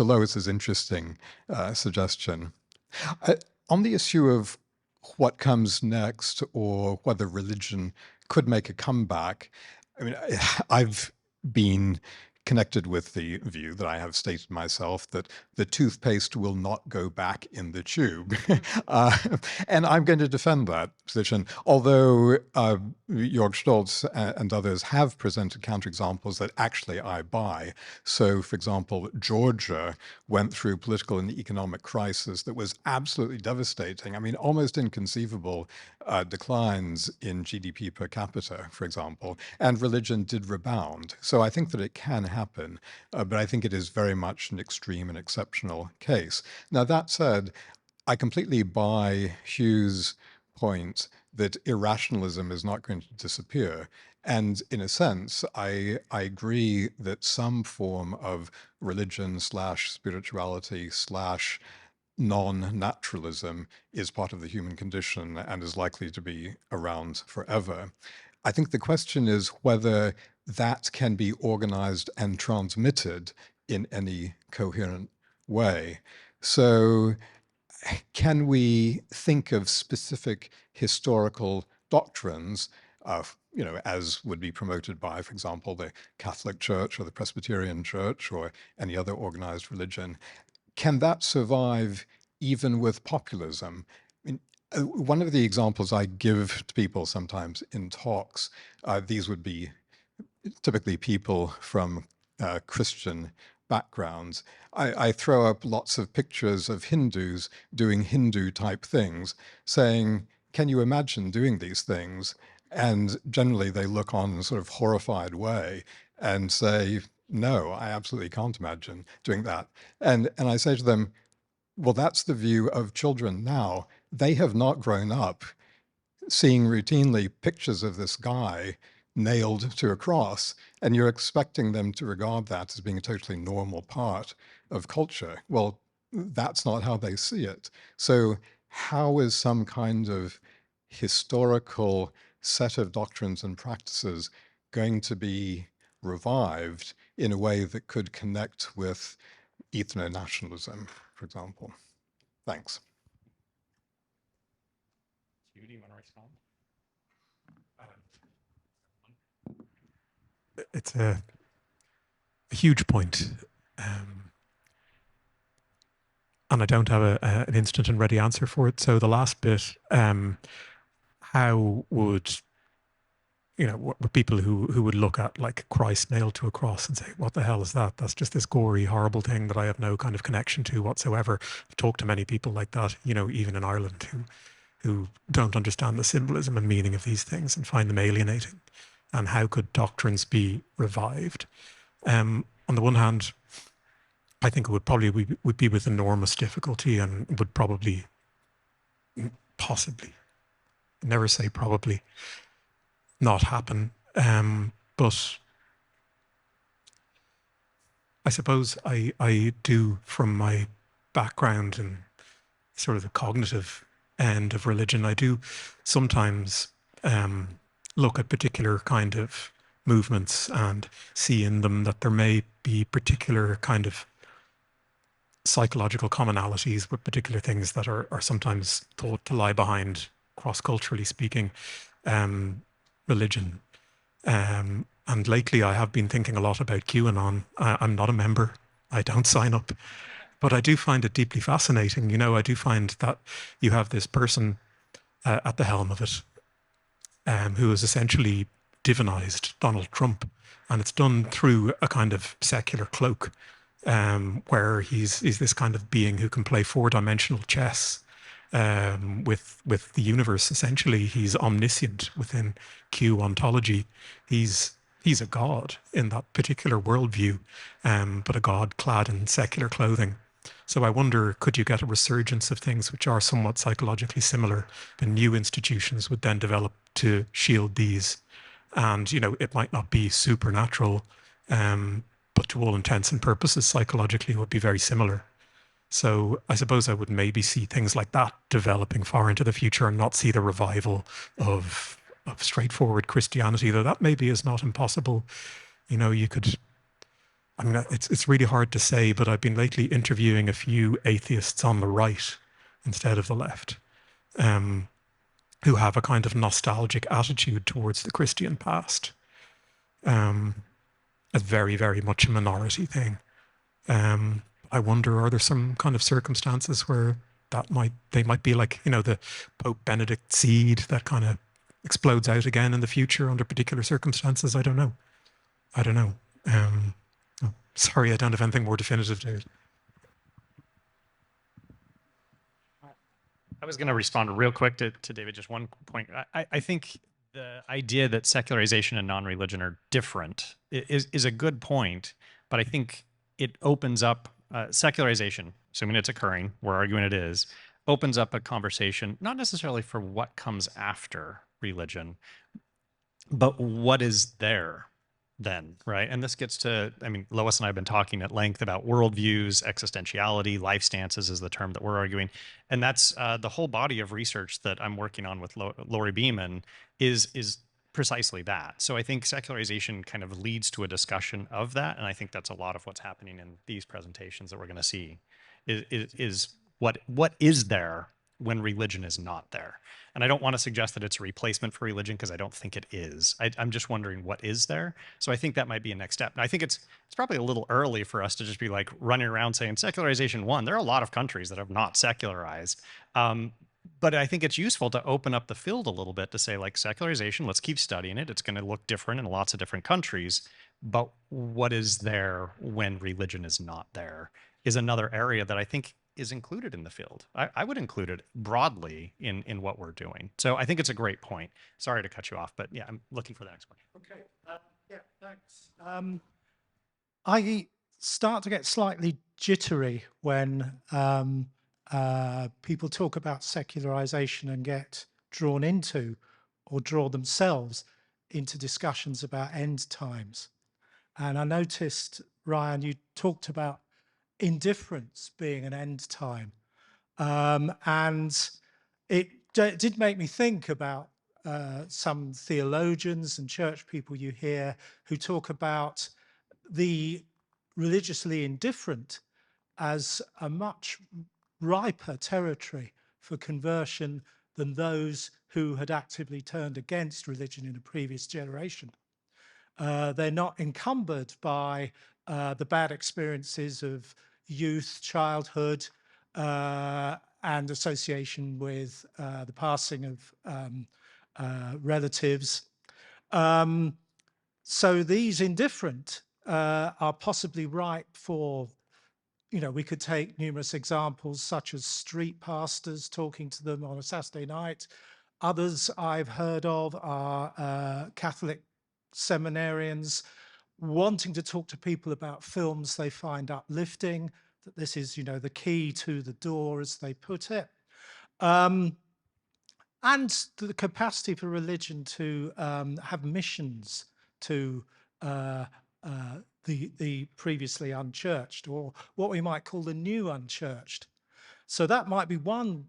Lois's interesting suggestion. On the issue of what comes next or whether religion could make a comeback, I mean, I've been connected with the view that I have stated myself that the toothpaste will not go back in the tube. And I'm going to defend that position, although Jörg Stolz and others have presented counterexamples that actually I buy. So, for example, Georgia went through political and economic crisis that was absolutely devastating. I mean, almost inconceivable declines in GDP per capita, for example, and religion did rebound. So I think that it can happen, but I think it is very much an extreme and exceptional case. Now, that said, I completely buy Hugh's point that irrationalism is not going to disappear. And in a sense, I agree that some form of religion / spirituality / non-naturalism is part of the human condition and is likely to be around forever. I think the question is whether that can be organized and transmitted in any coherent way. So can we think of specific historical doctrines, as would be promoted by, for example, the Catholic Church or the Presbyterian Church or any other organized religion? Can that survive even with populism? I mean, one of the examples I give to people sometimes in talks, these would be typically people from Christian backgrounds. I throw up lots of pictures of Hindus doing Hindu type things, saying, can you imagine doing these things? And generally they look on in a sort of horrified way and say, no, I absolutely can't imagine doing that. And I say to them, well, that's the view of children now. They have not grown up seeing routinely pictures of this guy nailed to a cross, and you're expecting them to regard that as being a totally normal part of culture. Well, that's not how they see it. So how is some kind of historical set of doctrines and practices going to be revived in a way that could connect with ethno-nationalism, for example? Thanks. Hugh, do you want to respond? It's a huge point. And I don't have an instant and ready answer for it. So the last bit, how would, people who would look at like Christ nailed to a cross and say, what the hell is that? That's just this gory, horrible thing that I have no kind of connection to whatsoever. I've talked to many people like that, even in Ireland, who don't understand the symbolism and meaning of these things and find them alienating. And how could doctrines be revived? On the one hand, I think it would probably would be with enormous difficulty and would probably, possibly, never say probably, not happen. But I suppose I do, from my background and sort of the cognitive end of religion, I do sometimes look at particular kind of movements and see in them that there may be particular kind of psychological commonalities with particular things that are sometimes thought to lie behind, cross-culturally speaking, religion. And lately I have been thinking a lot about QAnon. I'm not a member. I don't sign up. But I do find it deeply fascinating. I do find that you have this person at the helm of it who has essentially divinized Donald Trump. And it's done through a kind of secular cloak, where he's this kind of being who can play four-dimensional chess with the universe. Essentially, he's omniscient within Q ontology. He's a god in that particular worldview, but a god clad in secular clothing. So I wonder, could you get a resurgence of things which are somewhat psychologically similar, and new institutions would then develop to shield these? And, it might not be supernatural, but to all intents and purposes, psychologically, it would be very similar. So I suppose I would maybe see things like that developing far into the future and not see the revival of straightforward Christianity, though that maybe is not impossible. You could, it's really hard to say, but I've been lately interviewing a few atheists on the right instead of the left, who have a kind of nostalgic attitude towards the Christian past. A very, very much a minority thing. I wonder, are there some kind of circumstances where they might be like, the Pope Benedict seed that kind of explodes out again in the future under particular circumstances? I don't know. Sorry, I don't have anything more definitive to it. I was going to respond real quick to David, just one point. I think the idea that secularization and non-religion are different is a good point, but I think it opens up secularization, assuming it's occurring, we're arguing it is, opens up a conversation, not necessarily for what comes after religion, but what is there. then, right? And this gets to, I mean, Lois and I have been talking at length about worldviews, existentiality, life stances is the term that we're arguing. And that's the whole body of research that I'm working on with Laurie Beeman is precisely that. So I think secularization kind of leads to a discussion of that. And I think that's a lot of what's happening in these presentations that we're going to see is what is there when religion is not there. And I don't want to suggest that it's a replacement for religion because I don't think it is. I'm just wondering what is there. So I think that might be a next step. And I think it's probably a little early for us to just be like running around saying secularization won. There are a lot of countries that have not secularized. But I think it's useful to open up the field a little bit to say like secularization, let's keep studying it. It's going to look different in lots of different countries. But what is there when religion is not there is another area that I think is included in the field. I would include it broadly in what we're doing. So I think it's a great point. Sorry to cut you off, but yeah, I'm looking for the next one. Okay, yeah, thanks. I start to get slightly jittery when people talk about secularization and get drawn into or draw themselves into discussions about end times. And I noticed, Ryan, you talked about indifference being an end time. And it did make me think about some theologians and church people you hear who talk about the religiously indifferent as a much riper territory for conversion than those who had actively turned against religion in a previous generation. They're not encumbered by the bad experiences of youth, childhood, and association with the passing of relatives. So these indifferent are possibly ripe for, we could take numerous examples such as street pastors talking to them on a Saturday night. Others I've heard of are Catholic seminarians wanting to talk to people about films they find uplifting, that this is, the key to the door, as they put it. And the capacity for religion to have missions to the previously unchurched, or what we might call the new unchurched. So that might be one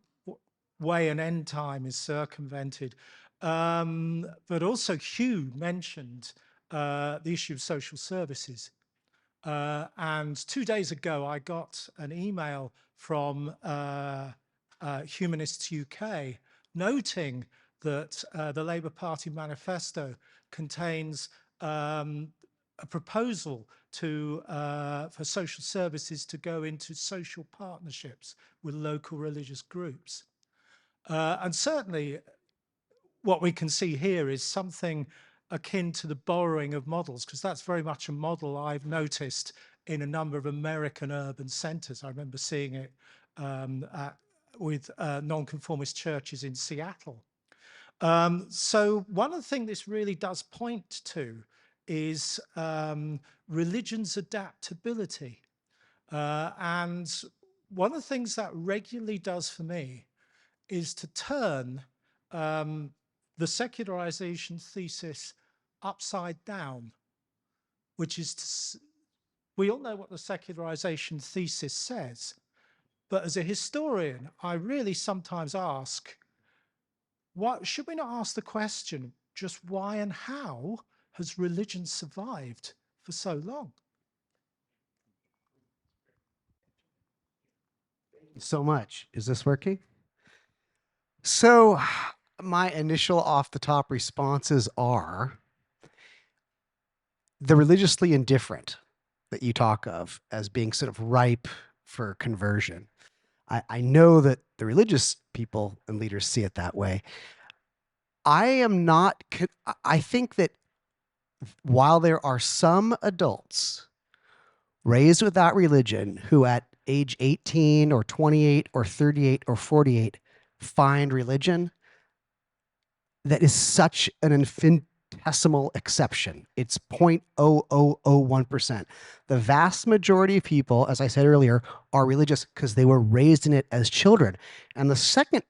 way an end time is circumvented. But also Hugh mentioned the issue of social services. And 2 days ago, I got an email from Humanists UK noting that the Labour Party manifesto contains a proposal for social services to go into social partnerships with local religious groups. And certainly what we can see here is something akin to the borrowing of models, because that's very much a model I've noticed in a number of American urban centers. I remember seeing it with nonconformist churches in Seattle. So one of the things this really does point to is religion's adaptability. And one of the things that regularly does for me is to turn the secularization thesis upside down, which is, we all know what the secularization thesis says, but as a historian, I really sometimes ask, should we not ask the question, just why and how has religion survived for so long? Thank you so much. Is this working? So my initial off-the-top responses are the religiously indifferent that you talk of as being sort of ripe for conversion. I know that the religious people and leaders see it that way. I think that while there are some adults raised without religion who at age 18 or 28 or 38 or 48 find religion, that is such an infinitesimal exception. It's 0.0001%. The vast majority of people, as I said earlier, are religious because they were raised in it as children. And the second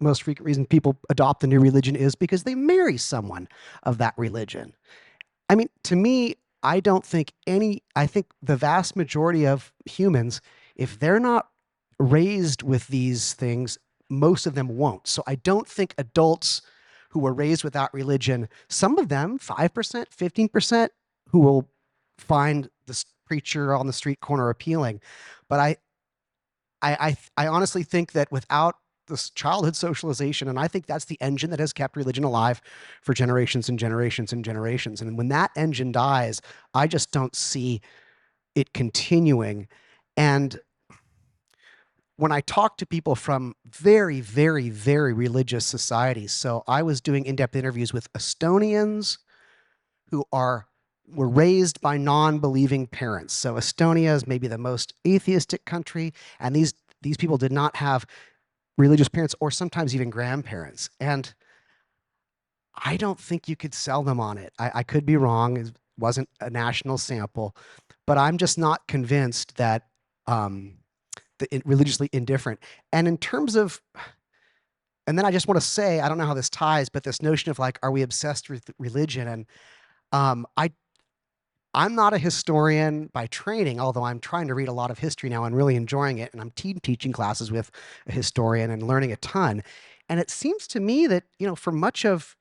most frequent reason people adopt the new religion is because they marry someone of that religion. I mean, to me, I don't think I think the vast majority of humans, if they're not raised with these things, most of them won't. So I don't think adults who were raised without religion, some of them, 5%, 15%, who will find this preacher on the street corner appealing. But I honestly think that without this childhood socialization, and I think that's the engine that has kept religion alive for generations and generations and generations. And when that engine dies, I just don't see it continuing. And when I talk to people from very, very, very religious societies, so I was doing in-depth interviews with Estonians who were raised by non-believing parents. So Estonia is maybe the most atheistic country, and these people did not have religious parents or sometimes even grandparents. And I don't think you could sell them on it. I could be wrong. It wasn't a national sample, but I'm just not convinced that religiously indifferent. And in terms of, and then I just want to say, I don't know how this ties, but this notion of like, are we obsessed with religion? And I'm not a historian by training, although I'm trying to read a lot of history now and really enjoying it. And I'm teaching classes with a historian and learning a ton. And it seems to me that, for much of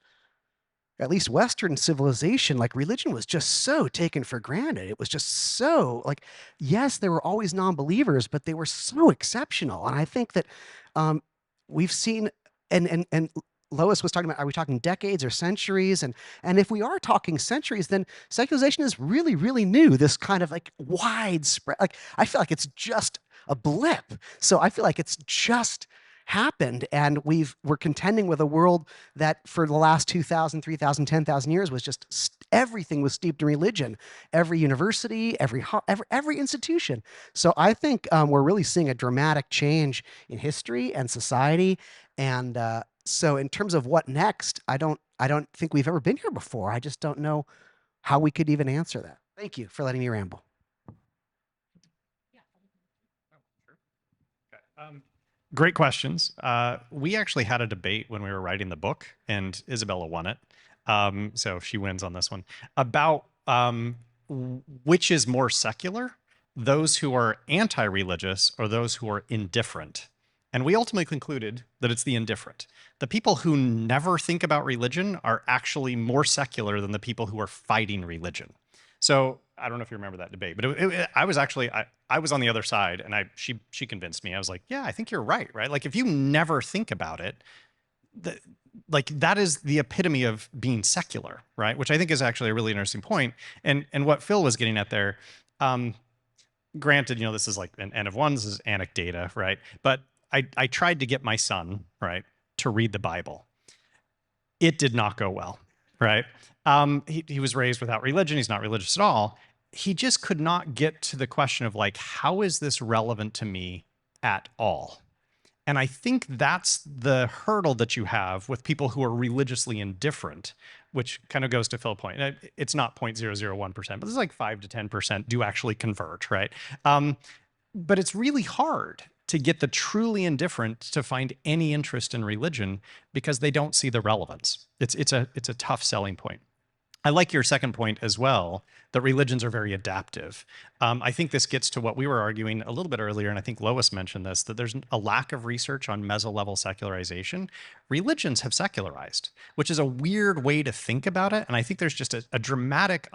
at least Western civilization, like religion was just so taken for granted. It was just so like, yes, there were always non-believers, but they were so exceptional. And I think that we've seen, and Lois was talking about, are we talking decades or centuries? And if we are talking centuries, then secularization is really, really new. This kind of like widespread, like I feel like it's just a blip. So I feel like it's just happened, and we're contending with a world that for the last 2,000, 3,000, 10,000 years was just everything was steeped in religion. Every university, every institution. So I think we're really seeing a dramatic change in history and society. And so in terms of what next, I don't think we've ever been here before. I just don't know how we could even answer that. Thank you for letting me ramble. Great questions. We actually had a debate when we were writing the book, and Isabella won it. So she wins on this one. About which is more secular, those who are anti-religious or those who are indifferent. And we ultimately concluded that it's the indifferent. The people who never think about religion are actually more secular than the people who are fighting religion. So I don't know if you remember that debate, but I was actually, I was on the other side, and she convinced me. I was like, yeah, I think you're right? Like if you never think about it, that is the epitome of being secular, right? Which I think is actually a really interesting point. And what Phil was getting at there, granted, this is like an N of one, this is anecdata, right? But I tried to get my son, right, to read the Bible. It did not go well, right? He was raised without religion. He's not religious at all. He just could not get to the question of like, how is this relevant to me at all? And I think that's the hurdle that you have with people who are religiously indifferent, which kind of goes to Phil's point. It's not 0.001%, but it's like 5 to 10% do actually convert, right? But it's really hard to get the truly indifferent to find any interest in religion because they don't see the relevance. It's a tough selling point. I like your second point as well, that religions are very adaptive. I think this gets to what we were arguing a little bit earlier, and I think Lois mentioned this, that there's a lack of research on meso-level secularization. Religions have secularized, which is a weird way to think about it, and I think there's just a dramatic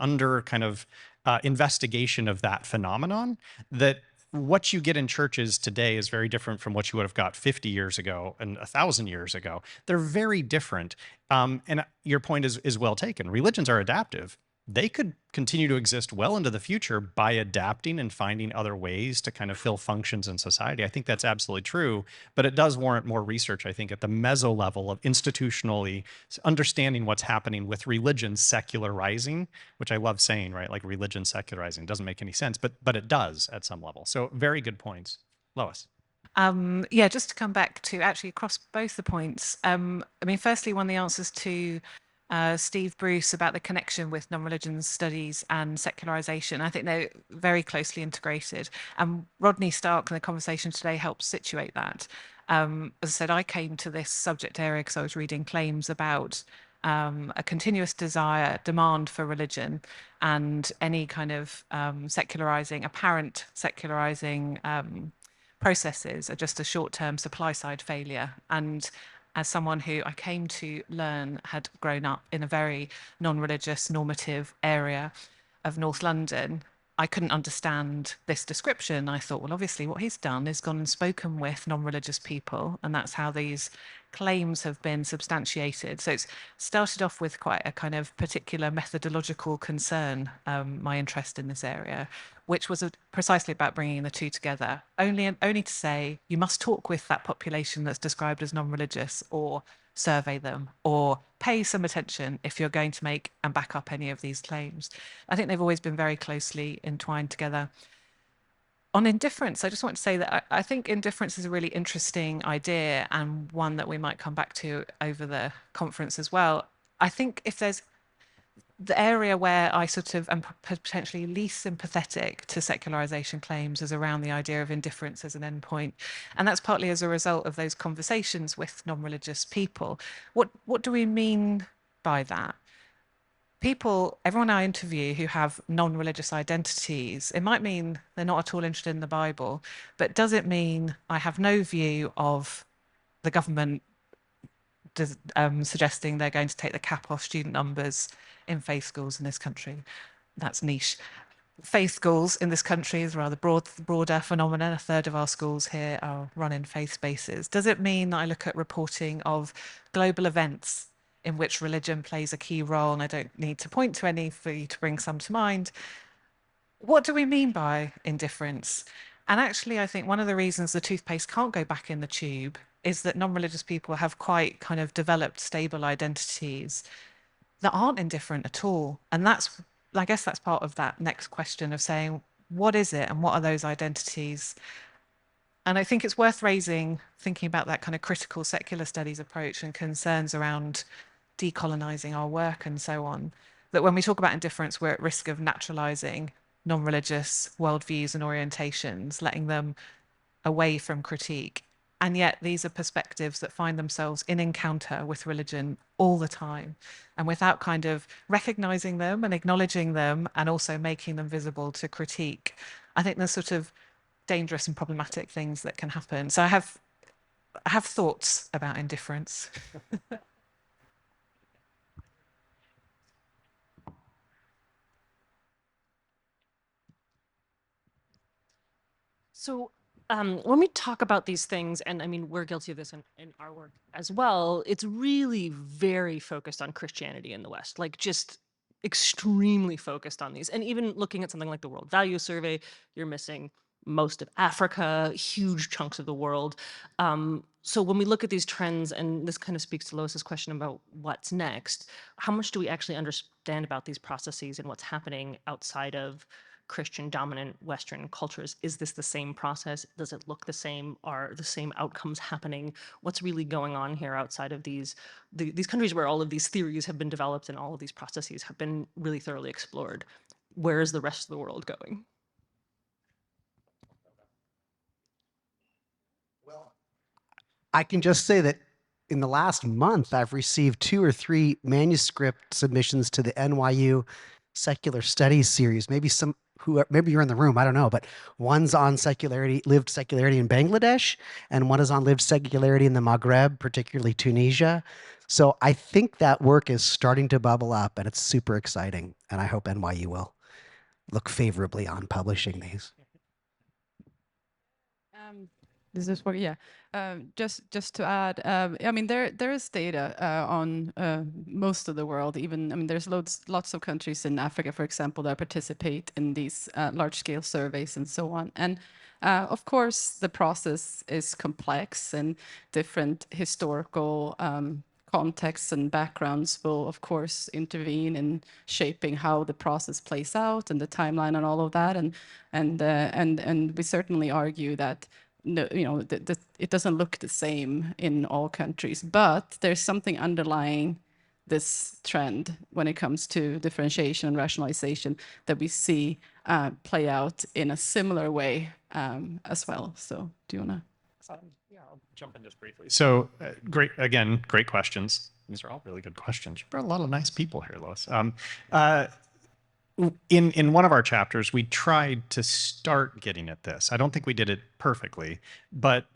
investigation of that phenomenon, that what you get in churches today is very different from what you would have got 50 years ago and 1,000 years ago. They're very different. And your point is well taken. Religions are adaptive. They could continue to exist well into the future by adapting and finding other ways to kind of fill functions in society. I think that's absolutely true, but it does warrant more research, I think, at the meso level of institutionally understanding what's happening with religion secularizing, which I love saying, right? Like religion secularizing doesn't make any sense, but it does at some level. So very good points. Lois. Yeah, just to come back to actually across both the points. I mean, firstly, one of the answers to Steve Bruce about the connection with non-religion studies and secularization. I think they're very closely integrated. And Rodney Stark in the conversation today helps situate that. As I said, I came to this subject area because I was reading claims about a continuous desire, demand for religion, and any kind of apparent secularizing processes are just a short-term supply side failure. And as someone who I came to learn had grown up in a very non-religious, normative area of North London, I couldn't understand this description. I thought, well, obviously what he's done is gone and spoken with non-religious people, and that's how these claims have been substantiated. So it's started off with quite a kind of particular methodological concern, my interest in this area, which was precisely about bringing the two together, only to say you must talk with that population that's described as non-religious, or survey them, or pay some attention if you're going to make and back up any of these claims. I think they've always been very closely entwined together. On indifference, I just want to say that I think indifference is a really interesting idea, and one that we might come back to over the conference as well. I think if there's the area where I sort of am potentially least sympathetic to secularization claims is around the idea of indifference as an endpoint. And that's partly as a result of those conversations with non-religious people. What do we mean by that? Everyone I interview who have non-religious identities, it might mean they're not at all interested in the Bible, but does it mean I have no view of the government suggesting they're going to take the cap off student numbers in faith schools in this country? That's niche. Faith schools in this country is a rather broader phenomenon. A third of our schools here are run in faith spaces. Does it mean that I look at reporting of global events in which religion plays a key role, and I don't need to point to any for you to bring some to mind? What do we mean by indifference? And actually, I think one of the reasons the toothpaste can't go back in the tube is that non-religious people have quite kind of developed stable identities that aren't indifferent at all. And I guess that's part of that next question of saying, what is it and what are those identities? And I think it's worth thinking about that kind of critical secular studies approach and concerns around decolonizing our work and so on, that when we talk about indifference, we're at risk of naturalizing non-religious worldviews and orientations, letting them away from critique. And yet these are perspectives that find themselves in encounter with religion all the time. And without kind of recognizing them and acknowledging them and also making them visible to critique, I think there's sort of dangerous and problematic things that can happen. So I have thoughts about indifference. So when we talk about these things, and I mean, we're guilty of this in our work as well, it's really very focused on Christianity in the West, like just extremely focused on these. And even looking at something like the World Value Survey, you're missing most of Africa, huge chunks of the world. So when we look at these trends, and this kind of speaks to Lois's question about what's next, how much do we actually understand about these processes and what's happening outside of Christian dominant Western cultures? Is this the same process? Does it look the same? Are the same outcomes happening? What's really going on here outside of these countries where all of these theories have been developed and all of these processes have been really thoroughly explored? Where is the rest of the world going? Well, I can just say that in the last month, I've received 2 or 3 manuscript submissions to the NYU Secular Studies series. Maybe maybe you're in the room, I don't know, but one's on lived secularity in Bangladesh, and one is on lived secularity in the Maghreb, particularly Tunisia. So I think that work is starting to bubble up, and it's super exciting. And I hope NYU will look favorably on publishing these. This is what, yeah. Just to add, I mean, there is data on most of the world. Even, I mean, there's lots of countries in Africa, for example, that participate in these large-scale surveys and so on. And of course, the process is complex, and different historical contexts and backgrounds will, of course, intervene in shaping how the process plays out and the timeline and all of that. And we certainly argue that no, it doesn't look the same in all countries, but there's something underlying this trend when it comes to differentiation and rationalization that we see play out in a similar way as well. So do you want to Yeah, I'll jump in just briefly. So great questions. These are all really good questions. You brought a lot of nice people here, Lois. In one of our chapters, we tried to start getting at this. I don't think we did it perfectly, but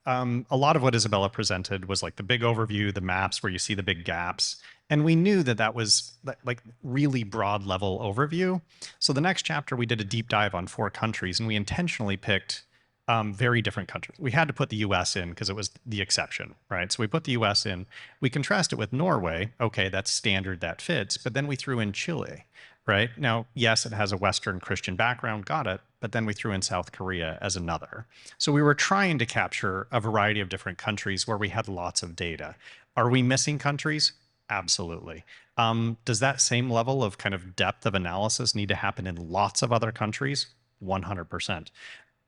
a lot of what Isabella presented was like the big overview, the maps where you see the big gaps. And we knew that that was like really broad level overview. So the next chapter, we did a deep dive on 4 countries, and we intentionally picked very different countries. We had to put the US in because it was the exception, right? So we put the US in. We contrast it with Norway. Okay, that's standard, that fits. But then we threw in Chile, right? Now, yes, it has a Western Christian background, got it. But then we threw in South Korea as another. So we were trying to capture a variety of different countries where we had lots of data. Are we missing countries? Absolutely. Does that same level of kind of depth of analysis need to happen in lots of other countries? 100%.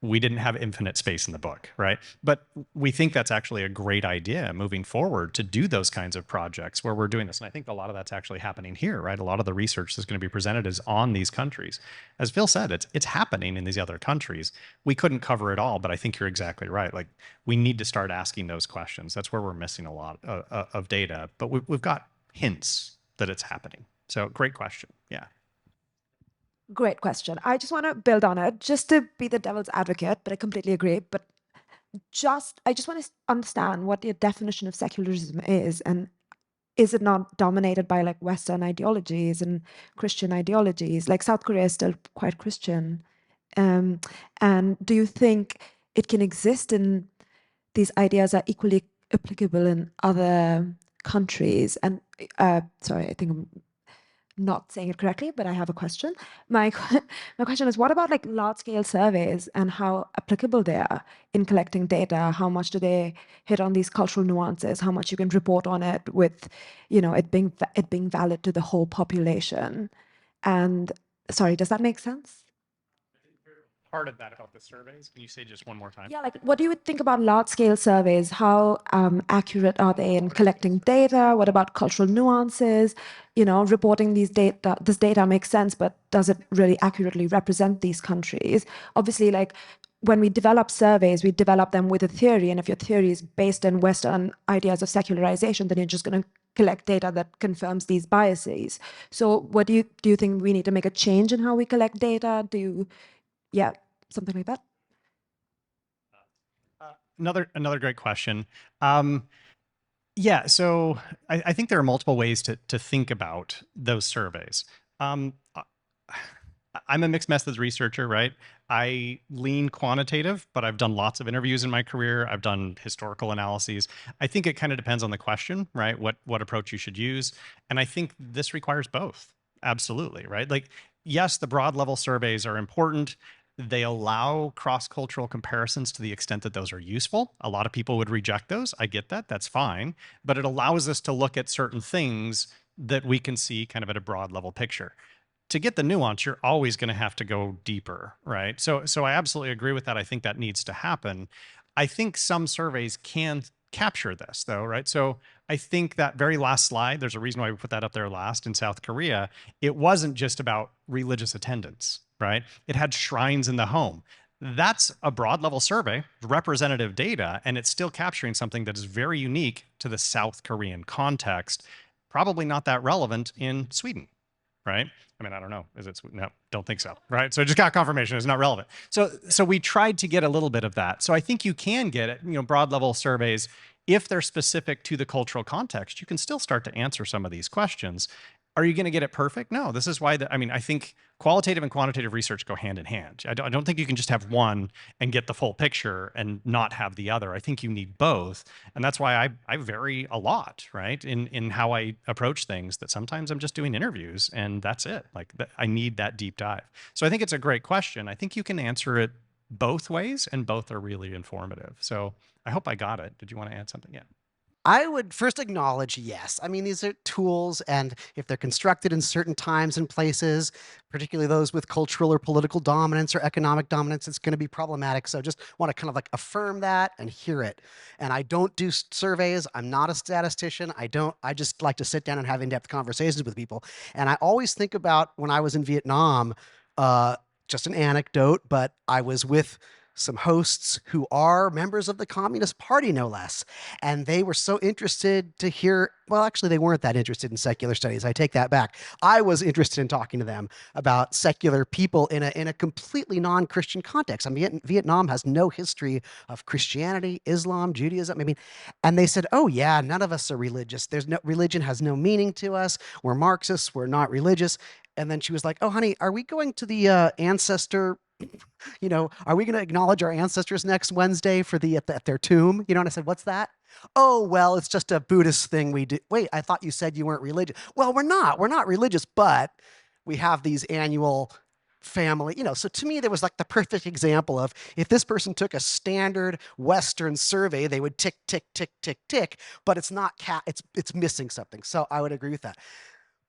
We didn't have infinite space in the book, right? But we think that's actually a great idea moving forward to do those kinds of projects where we're doing this. And I think a lot of that's actually happening here, right? A lot of the research that's going to be presented is on these countries. As Phil said, it's happening in these other countries. We couldn't cover it all, but I think you're exactly right. Like, we need to start asking those questions. That's where we're missing a lot of data, but we've got hints that it's happening. So great question. Yeah. Great question. I just want to build on it, just to be the devil's advocate, but I completely agree. But I just want to understand what your definition of secularism is, and is it not dominated by like Western ideologies and Christian ideologies? Like South Korea is still quite Christian. And do you think it can exist and these ideas are equally applicable in other countries? And sorry, I think I'm not saying it correctly, but I have a question. My question is, what about like large scale surveys and how applicable they are in collecting data? How much do they hit on these cultural nuances? How much you can report on it with, it being valid to the whole population? And sorry, does that make sense? Part of that about the surveys. Can you say just one more time? Yeah, like what do you think about large-scale surveys? How accurate are they in collecting data? What about cultural nuances? Reporting this data makes sense, but does it really accurately represent these countries? Obviously, like when we develop surveys, we develop them with a theory, and if your theory is based on Western ideas of secularization, then you're just going to collect data that confirms these biases. So what do you think we need to make a change in how we collect data? Yeah, something like that? Another great question. Yeah, so I think there are multiple ways to think about those surveys. I'm a mixed methods researcher, right? I lean quantitative, but I've done lots of interviews in my career. I've done historical analyses. I think it kind of depends on the question, right? What approach you should use. And I think this requires both. Absolutely, right? Like, yes, the broad level surveys are important. They allow cross-cultural comparisons to the extent that those are useful. A lot of people would reject those. I get that. That's fine. But it allows us to look at certain things that we can see kind of at a broad level picture. To get the nuance, you're always going to have to go deeper, right? So I absolutely agree with that. I think that needs to happen. I think some surveys can capture this, though, right? So I think that very last slide, there's a reason why we put that up there last in South Korea. It wasn't just about religious attendance, right? It had shrines in the home. That's a broad level survey, representative data, and it's still capturing something that is very unique to the South Korean context, probably not that relevant in Sweden, right? I mean, I don't know. Is it? No, don't think so, right? So I just got confirmation it's not relevant. So we tried to get a little bit of that. So I think you can get it, broad level surveys. If they're specific to the cultural context, you can still start to answer some of these questions. Are you going to get it perfect? No, this is why, I think qualitative and quantitative research go hand in hand. I don't think you can just have one and get the full picture and not have the other. I think you need both. And that's why I vary a lot, right? In how I approach things, that sometimes I'm just doing interviews and that's it. Like, I need that deep dive. So I think it's a great question. I think you can answer it both ways and both are really informative. So I hope I got it. Did you want to add something? Yeah. I would first acknowledge, yes. I mean, these are tools, and if they're constructed in certain times and places, particularly those with cultural or political dominance or economic dominance, it's going to be problematic. So just want to kind of like affirm that and hear it. And I don't do surveys. I'm not a statistician. I just like to sit down and have in-depth conversations with people. And I always think about when I was in Vietnam, just an anecdote, but I was with some hosts who are members of the Communist Party, no less. And they were so interested to hear, well, actually, they weren't that interested in secular studies. I take that back. I was interested in talking to them about secular people in a completely non-Christian context. I mean, Vietnam has no history of Christianity, Islam, Judaism. I mean, and they said, oh yeah, none of us are religious. Religion has no meaning to us. We're Marxists, we're not religious. And then she was like, oh honey, are we going to the ancestor, are we going to acknowledge our ancestors next Wednesday for at their tomb? And I said, what's that? Oh, well, it's just a Buddhist thing we do. Wait, I thought you said you weren't religious. Well, we're not religious, but we have these annual family, so to me, there was like the perfect example of if this person took a standard Western survey, they would tick, tick, tick, tick, tick, but it's not it's missing something. So I would agree with that.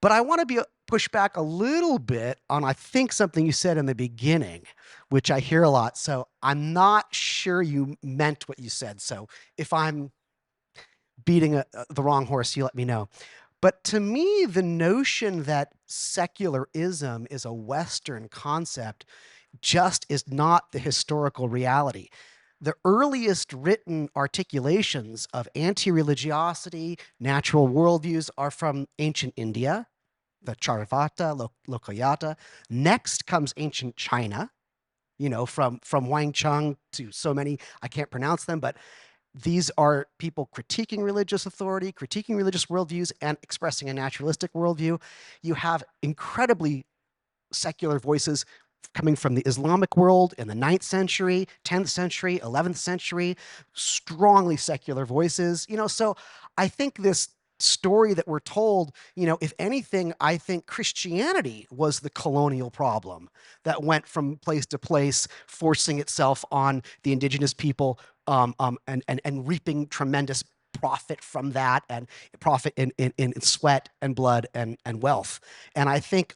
But I want to push back a little bit on, I think, something you said in the beginning, which I hear a lot. So I'm not sure you meant what you said. So if I'm beating the wrong horse, you let me know. But to me, the notion that secularism is a Western concept just is not the historical reality. The earliest written articulations of anti-religiosity, natural worldviews are from ancient India, the Charvata, Lokayata. Next comes ancient China, from Wang Chung to so many, I can't pronounce them, but these are people critiquing religious authority, critiquing religious worldviews, and expressing a naturalistic worldview. You have incredibly secular voices coming from the Islamic world in the 9th century, 10th century, 11th century, strongly secular voices. So I think this story that we're told, if anything, I think Christianity was the colonial problem that went from place to place, forcing itself on the indigenous people, and reaping tremendous profit from that, and profit in sweat and blood and wealth. And I think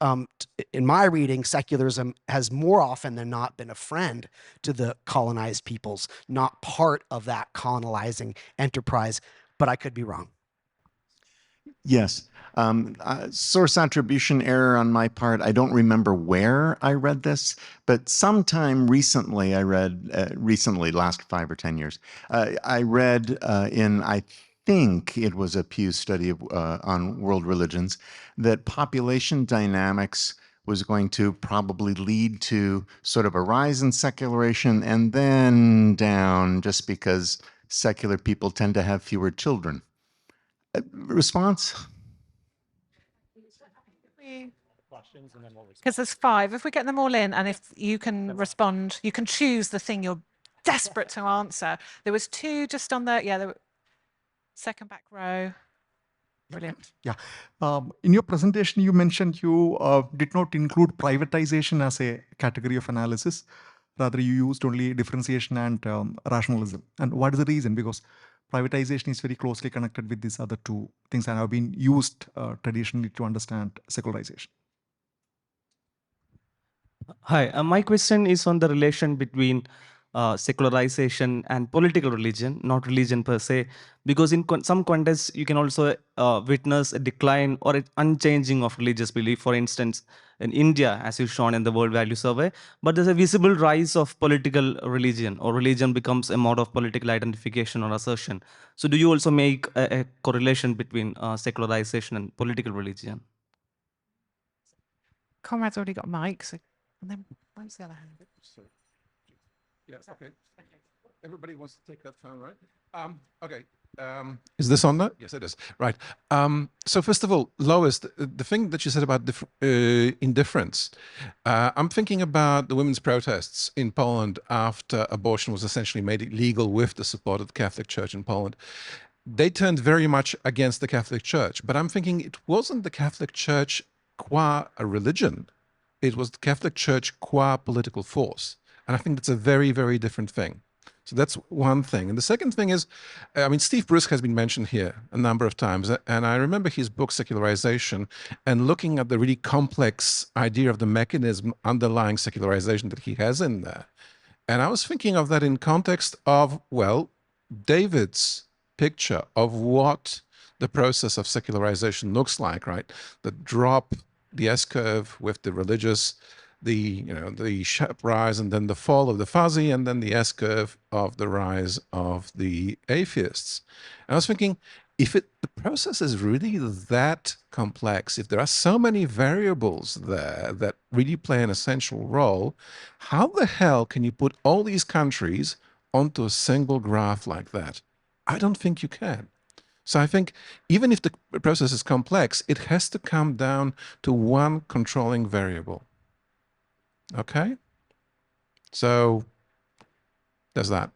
in my reading, secularism has more often than not been a friend to the colonized peoples, not part of that colonizing enterprise, but I could be wrong. Yes. Source attribution error on my part. I don't remember where I read this, but sometime recently, last 5 or 10 years, I read I think it was a Pew study on world religions, that population dynamics was going to probably lead to sort of a rise in secularization and then down, just because secular people tend to have fewer children. Response? Because there's 5. If we get them all in, and if you can respond, you can choose the thing you're desperate to answer. There was 2 just on the second back row. Brilliant. Yeah. In your presentation, you mentioned you did not include privatization as a category of analysis. Rather, you used only differentiation and rationalism. And what is the reason? Because privatization is very closely connected with these other 2 things and have been used traditionally to understand secularization. Hi, my question is on the relation between secularization and political religion, not religion per se, because in some contexts you can also witness a decline or an unchanging of religious belief. For instance, in India, as you've shown in the World Value Survey, but there's a visible rise of political religion, or religion becomes a mode of political identification or assertion. So do you also make a correlation between secularization and political religion? Conrad's already got a mic, so and then where's the other hand? Yes, okay. Everybody wants to take that phone, right? Okay. Is this on there? Yes, it is. Right. So first of all, Lois, the thing that you said about indifference, I'm thinking about the women's protests in Poland after abortion was essentially made illegal with the support of the Catholic Church in Poland. They turned very much against the Catholic Church, but I'm thinking it wasn't the Catholic Church qua a religion. It was the Catholic Church qua political force. And I think that's a very, very different thing. So that's one thing. And the second thing is, Steve Brusque has been mentioned here a number of times. And I remember his book, Secularization, and looking at the really complex idea of the mechanism underlying secularization that he has in there. And I was thinking of that in context of, well, David's picture of what the process of secularization looks like, right? The drop, the S-curve with the religious the sharp rise and then the fall of the fuzzy and then the S-curve of the rise of the atheists. And I was thinking, if the process is really that complex, if there are so many variables there that really play an essential role, how the hell can you put all these countries onto a single graph like that? I don't think you can. So I think even if the process is complex, it has to come down to one controlling variable. Okay? So there's that.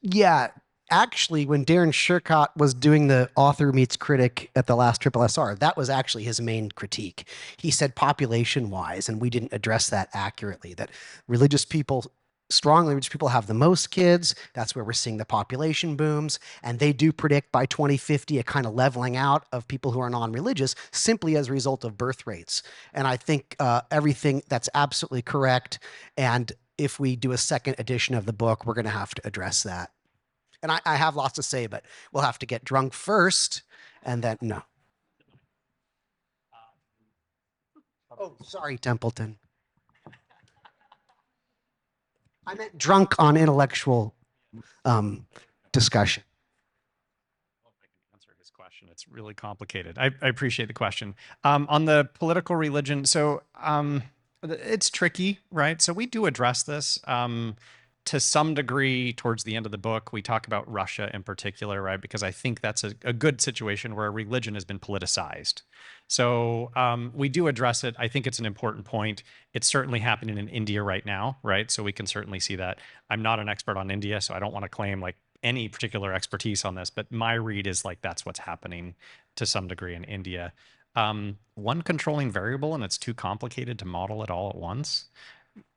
Yeah, actually, when Darren Shercott was doing the author meets critic at the last Triple SR, that was actually his main critique. He said population-wise, and we didn't address that accurately, that religious people, strong religious people have the most kids. That's where we're seeing the population booms. And they do predict by 2050 a kind of leveling out of people who are non-religious simply as a result of birth rates. And I think everything that's absolutely correct. And if we do a second edition of the book, we're going to have to address that. And I have lots to say, but we'll have to get drunk first, and then no. Oh, sorry, Templeton. I meant drunk on intellectual discussion. Answer his question. It's really complicated. I appreciate the question. On the political religion, so it's tricky, right? So we do address this to some degree towards the end of the book. We talk about Russia in particular, right? Because I think that's a good situation where religion has been politicized. So we do address it. I think it's an important point. It's certainly happening in India right now, right? So we can certainly see that. I'm not an expert on India, so I don't want to claim like any particular expertise on this, but my read is like that's what's happening to some degree in India. One controlling variable, and it's too complicated to model it all at once,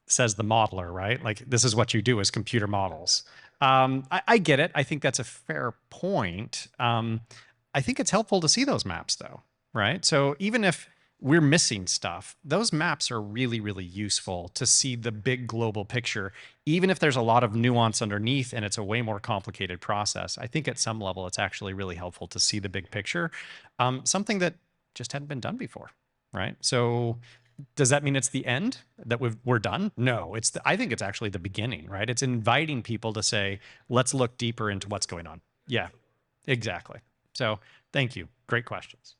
says the modeler, right? Like this is what you do as computer models. I get it. I think that's a fair point. I think it's helpful to see those maps though, right? So even if we're missing stuff, those maps are really, really useful to see the big global picture, even if there's a lot of nuance underneath and it's a way more complicated process. I think at some level, it's actually really helpful to see the big picture, something that just hadn't been done before, right? So does that mean it's the end, that we're done? No, I think it's actually the beginning, right? It's inviting people to say, let's look deeper into what's going on. Yeah, exactly. So thank you. Great questions.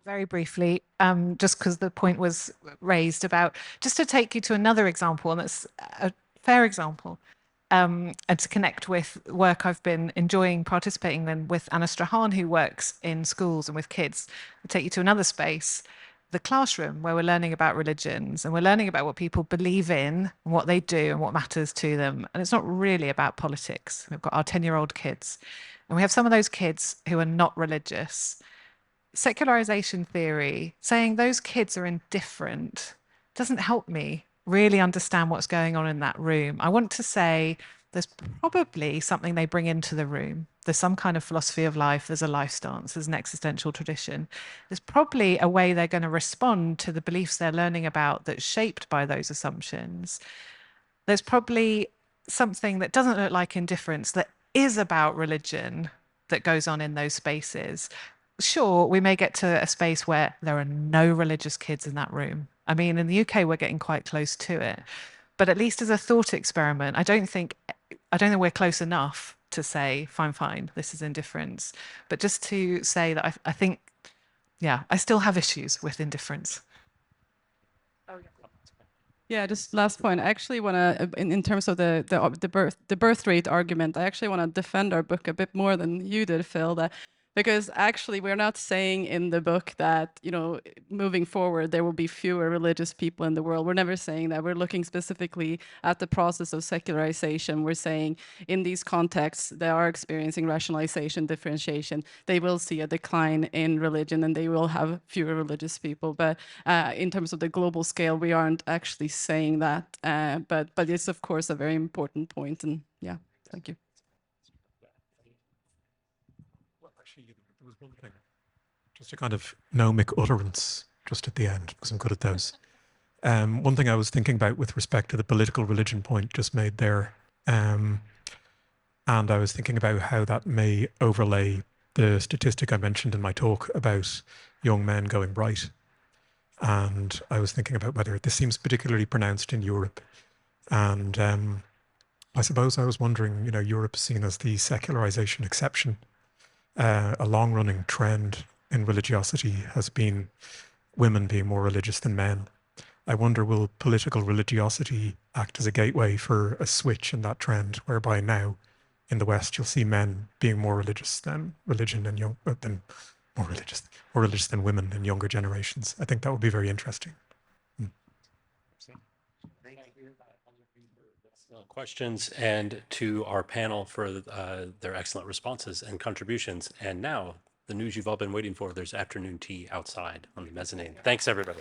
Very briefly, just because the point was raised about, just to take you to another example, and it's a fair example, and to connect with work I've been enjoying participating in with Anna Strahan, who works in schools and with kids. I'll take you to another space, the classroom, where we're learning about religions and we're learning about what people believe in and what they do and what matters to them. And it's not really about politics. We've got our 10-year-old kids, and we have some of those kids who are not religious. Secularization theory, saying those kids are indifferent, doesn't help me really understand what's going on in that room. I want to say there's probably something they bring into the room. There's some kind of philosophy of life, there's a life stance, there's an existential tradition. There's probably a way they're going to respond to the beliefs they're learning about that's shaped by those assumptions. There's probably something that doesn't look like indifference that is about religion that goes on in those spaces. Sure, we may get to a space where there are no religious kids in that room. I mean, in the UK, we're getting quite close to it. But at least as a thought experiment, I don't think we're close enough to say, fine, this is indifference. But just to say that I think, yeah, I still have issues with indifference. Yeah, just last point. I actually want to, in terms of the birth rate argument, I actually want to defend our book a bit more than you did, Phil. Because actually, we're not saying in the book that, moving forward, there will be fewer religious people in the world. We're never saying that. We're looking specifically at the process of secularization. We're saying in these contexts, they are experiencing rationalization, differentiation. They will see a decline in religion and they will have fewer religious people. But in terms of the global scale, we aren't actually saying that. But it's, of course, a very important point. And yeah, thank you. There was one thing, just a kind of gnomic utterance just at the end, because I'm good at those. One thing I was thinking about with respect to the political religion point just made there, And I was thinking about how that may overlay the statistic I mentioned in my talk about young men going bright. And I was thinking about whether this seems particularly pronounced in Europe. And I suppose I was wondering, Europe is seen as the secularization exception. A long-running trend in religiosity has been women being more religious than men. I wonder, will political religiosity act as a gateway for a switch in that trend, whereby now in the West you'll see men being more religious than more religious than women in younger generations? I think that would be very interesting. Questions, and to our panel for their excellent responses and contributions. And now, the news you've all been waiting for, there's afternoon tea outside on the mezzanine. Thanks, everybody.